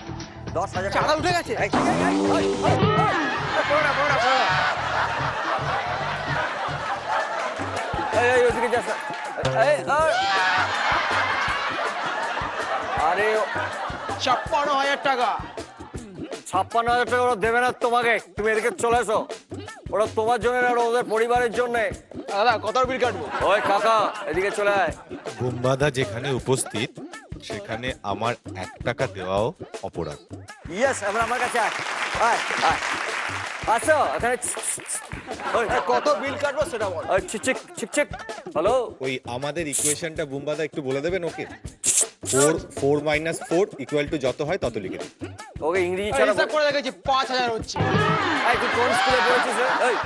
10,000 চাঁদা উঠে গেছে। এই ওদিকে যাস না। আরে 56,000 টাকা। 56,000 টাকা ওরা দেবে না তোমাকে, তুমি এদিকে চলে এসো। ওরা তোমার জন্য না, ওরা ওদের পরিবারের জন্য। দাদা কত বিল কাটবো? ওই কাকা এদিকে চলে আয়। বুম্বাদা যেখানে উপস্থিত সেখানে আমার 1 টাকা দেওয়াও অপরাধ। ইয়েস, এবার আমার কাছে আয় আয় আয়। আসো এখানে। কত বিল কাটবো সেটা বল। চিক চিক চিক চিক। হ্যালো, ওই আমাদের ইকুয়েশনটা বুম্বাদা একটু বলে দেবেন ওকে? 4 - 4 = যত হয় তত লিখে দিন। ওকে ইংরেজি ছাড়া হিসাব করে দেখেছি 5,000 হচ্ছে। এই তুই কোন স্কুলে পড়েছিস রে? এই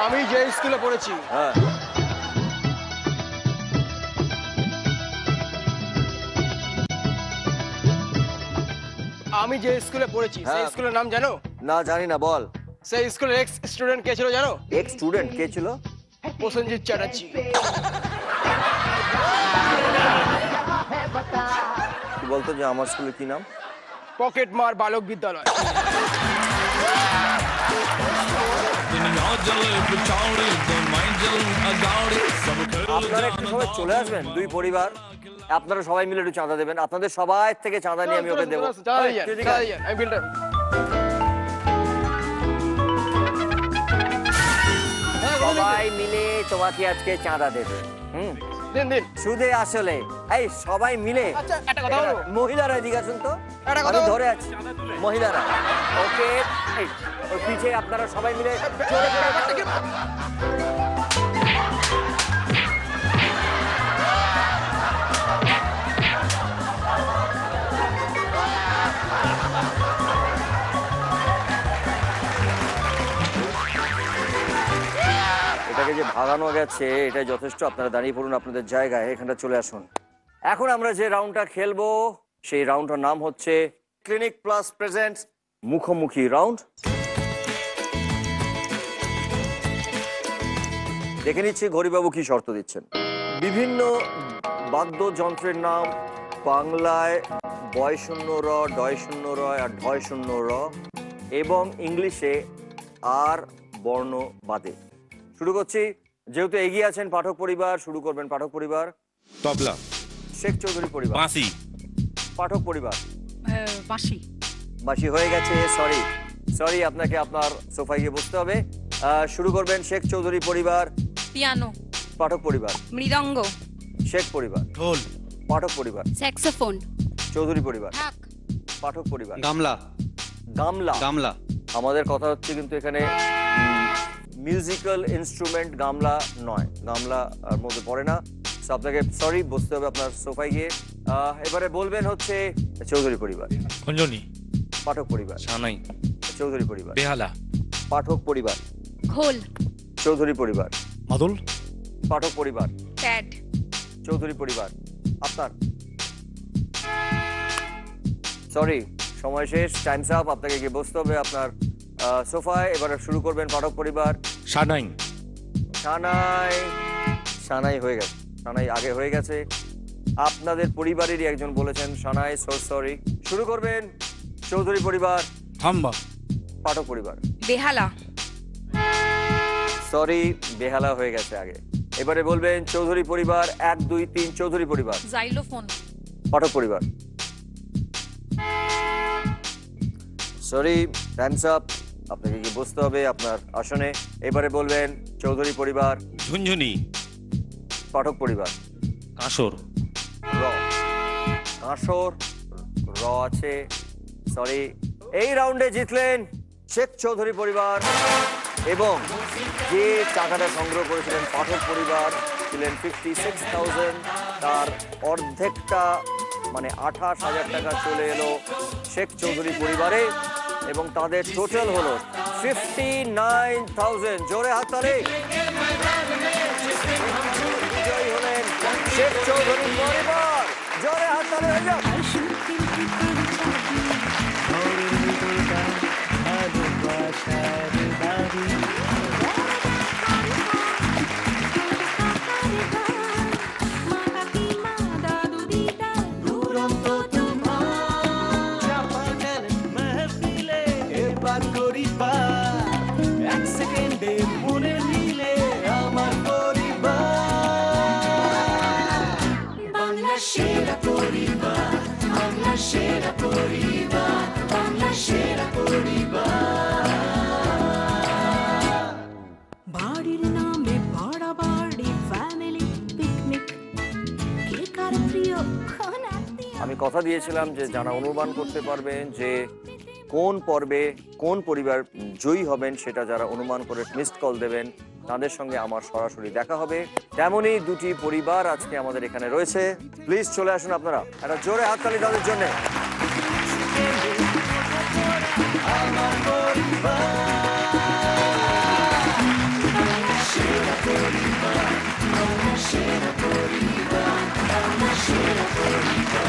আমি যে স্কুলে পড়েছি। হ্যাঁ, আমি যে স্কুলে পড়েছি সেই স্কুলের নাম জানো? না জানি না, বল। সেই স্কুলের এক্স স্টুডেন্ট কে ছিল জানো? এক্স স্টুডেন্ট কে ছিল? প্রসেনজিৎ চ্যাটার্জি। তুই বলতো যে আমার স্কুলের কি নাম? পকেট মার বালক বিদ্যালয়। আপনারা একটু সবাই চলে আসবেন, দুই পরিবার। আপনারা সবাই মিলে একটু চাঁদা দেবেন। আপনাদের সবাই থেকে চাঁদা নিয়ে আমি ওকে দেবো। সবাই মিলে তোমাকে আজকে চাঁদা দেবে। সুদে আসলে এই সবাই মিলে। মহিলারা এদিকে আসুন তো, আমি ধরে আছি। মহিলারা ওকে, ওই পিছে আপনারা সবাই মিলে এটাকে যে ভাগানো গেছে এটা যথেষ্ট। আপনারা দাঁড়িয়ে পড়ুন আপনাদের জায়গায়, এখানটা চলে আসুন। এখন আমরা যে রাউন্ডটা খেলবো সেই রাউন্ডটার নাম হচ্ছে ক্লিনিক প্লাস প্রেজেন্টস মুখোমুখি রাউন্ড। দেখে নিচ্ছি ঘড়িবাবু কি শর্ত দিচ্ছেন। বিভিন্ন বাদ্যযন্ত্রের নাম বাংলায় বয় শূন্য র, ডয় শূন্য র আর ঢয় শূন্য র, এবং ইংলিশে আর বর্ণ বাদে। শুরু করছি। যেহেতু এগিয়ে আছেন পাঠক পরিবার, শুরু করবেন পাঠক পরিবার। তবলা। শেখ চৌধুরী পরিবার। বাঁশি। পাঠক পরিবার। বাঁশি। বাঁশি হয়ে গেছে। সরি সরি, আপনাকে আপনার সোফায় গিয়ে বসতে হবে। শুরু করবেন শেখ চৌধুরী পরিবার। পিয়ানো। পাঠক পরিবার। মৃদঙ্গ। শেখ পরিবার। ঢোল। পাঠক পরিবার। স্যাক্সোফোন। চৌধুরী পরিবার। পাঠক পরিবার। গামলা। গামলা। গামলা। আমাদের কথা হচ্ছে কিন্তু এখানে মিউজিক্যাল ইনস্ট্রুমেন্ট গামলা নয়, গামলা আর মধ্যে পড়ে না। আপনাকে সরি, বসতে হবে আপনার সোফায় গিয়ে। এবারে বলবেন হচ্ছে চৌধুরী পরিবার। খঞ্জনি। পাঠক পরিবার। সানাই। চৌধুরী পরিবার। বেহালা। পাঠক পরিবার। ঘোল। চৌধুরী পরিবার। মাদল। পাঠক পরিবার। প্যাড। চৌধুরী পরিবার। আপনার সরি, সময় শেষ, টাইমস আপ। আপনাকে গিয়ে বসতে হবে আপনার সোফায়। এবারে শুরু করবেন পাঠক পরিবার। সানাই। সানাই। সানাই হয়ে গেছে, সানাই আগে হয়ে গেছে। আপনাদের পরিবারেরই একজন বলেছেন সানাই, সো সরি। শুরু করবেন চৌধুরী পরিবার। হাম্বা। পাঠক পরিবার। বেহালা। সরি, বেহালা হয়ে গেছে আগে। এবারে বলবেন চৌধুরী পরিবার, 1 2 3 চৌধুরী পরিবার। জাইলোফোন। পাঠক পরিবার। Sorry, Times up. আপনাকে কি বসতে হবে আপনার আসনে। এবারে বলবেন চৌধুরী পরিবার। ঝুনঝুনি। পাঠক পরিবার। কাঁসর। র। কাঁসর র আছে, সরি। এই রাউন্ডে জিতলেন শেখ চৌধুরী পরিবার এবং যে টাকাটা সংগ্রহ করেছিলেন পাঠক পরিবার ছিলেন 56,000, তার অর্ধেকটা মানে 28,000 টাকা চলে এলো শেখ চৌধুরী পরিবারে এবং তাদের টোটাল হলো 59,000। জোরে হাততালি। বিজয়ী হলেন শেখ চৌধুরী পরিবার। জোরে হাততালি হয়ে যাক। সেরা পরিবার, বাংলা সেরা পরিবার, বাংলা সেরা পরিবার। বাড়ির নামে বাড়াবাড়ি, ফ্যামিলি পিকনিক, কে কার প্রিয় কোন আত্মীয়। আমি কথা দিয়েছিলাম যে যারা অনুমান করতে পারবেন যে কোন পর্বে কোন পরিবার জয়ী হবেন, সেটা যারা অনুমান করে মিসড কল দেবেন তাদের সঙ্গে আমার সরাসরি দেখা হবে। তেমনই দুটি পরিবার আজকে আমাদের এখানে রয়েছে। প্লিজ চলে আসুন আপনারা, একটা জোরে হাততালি তাদের জন্য। সেরা পরিবার, বাংলা সেরা পরিবার, বাংলা সেরা পরিবার।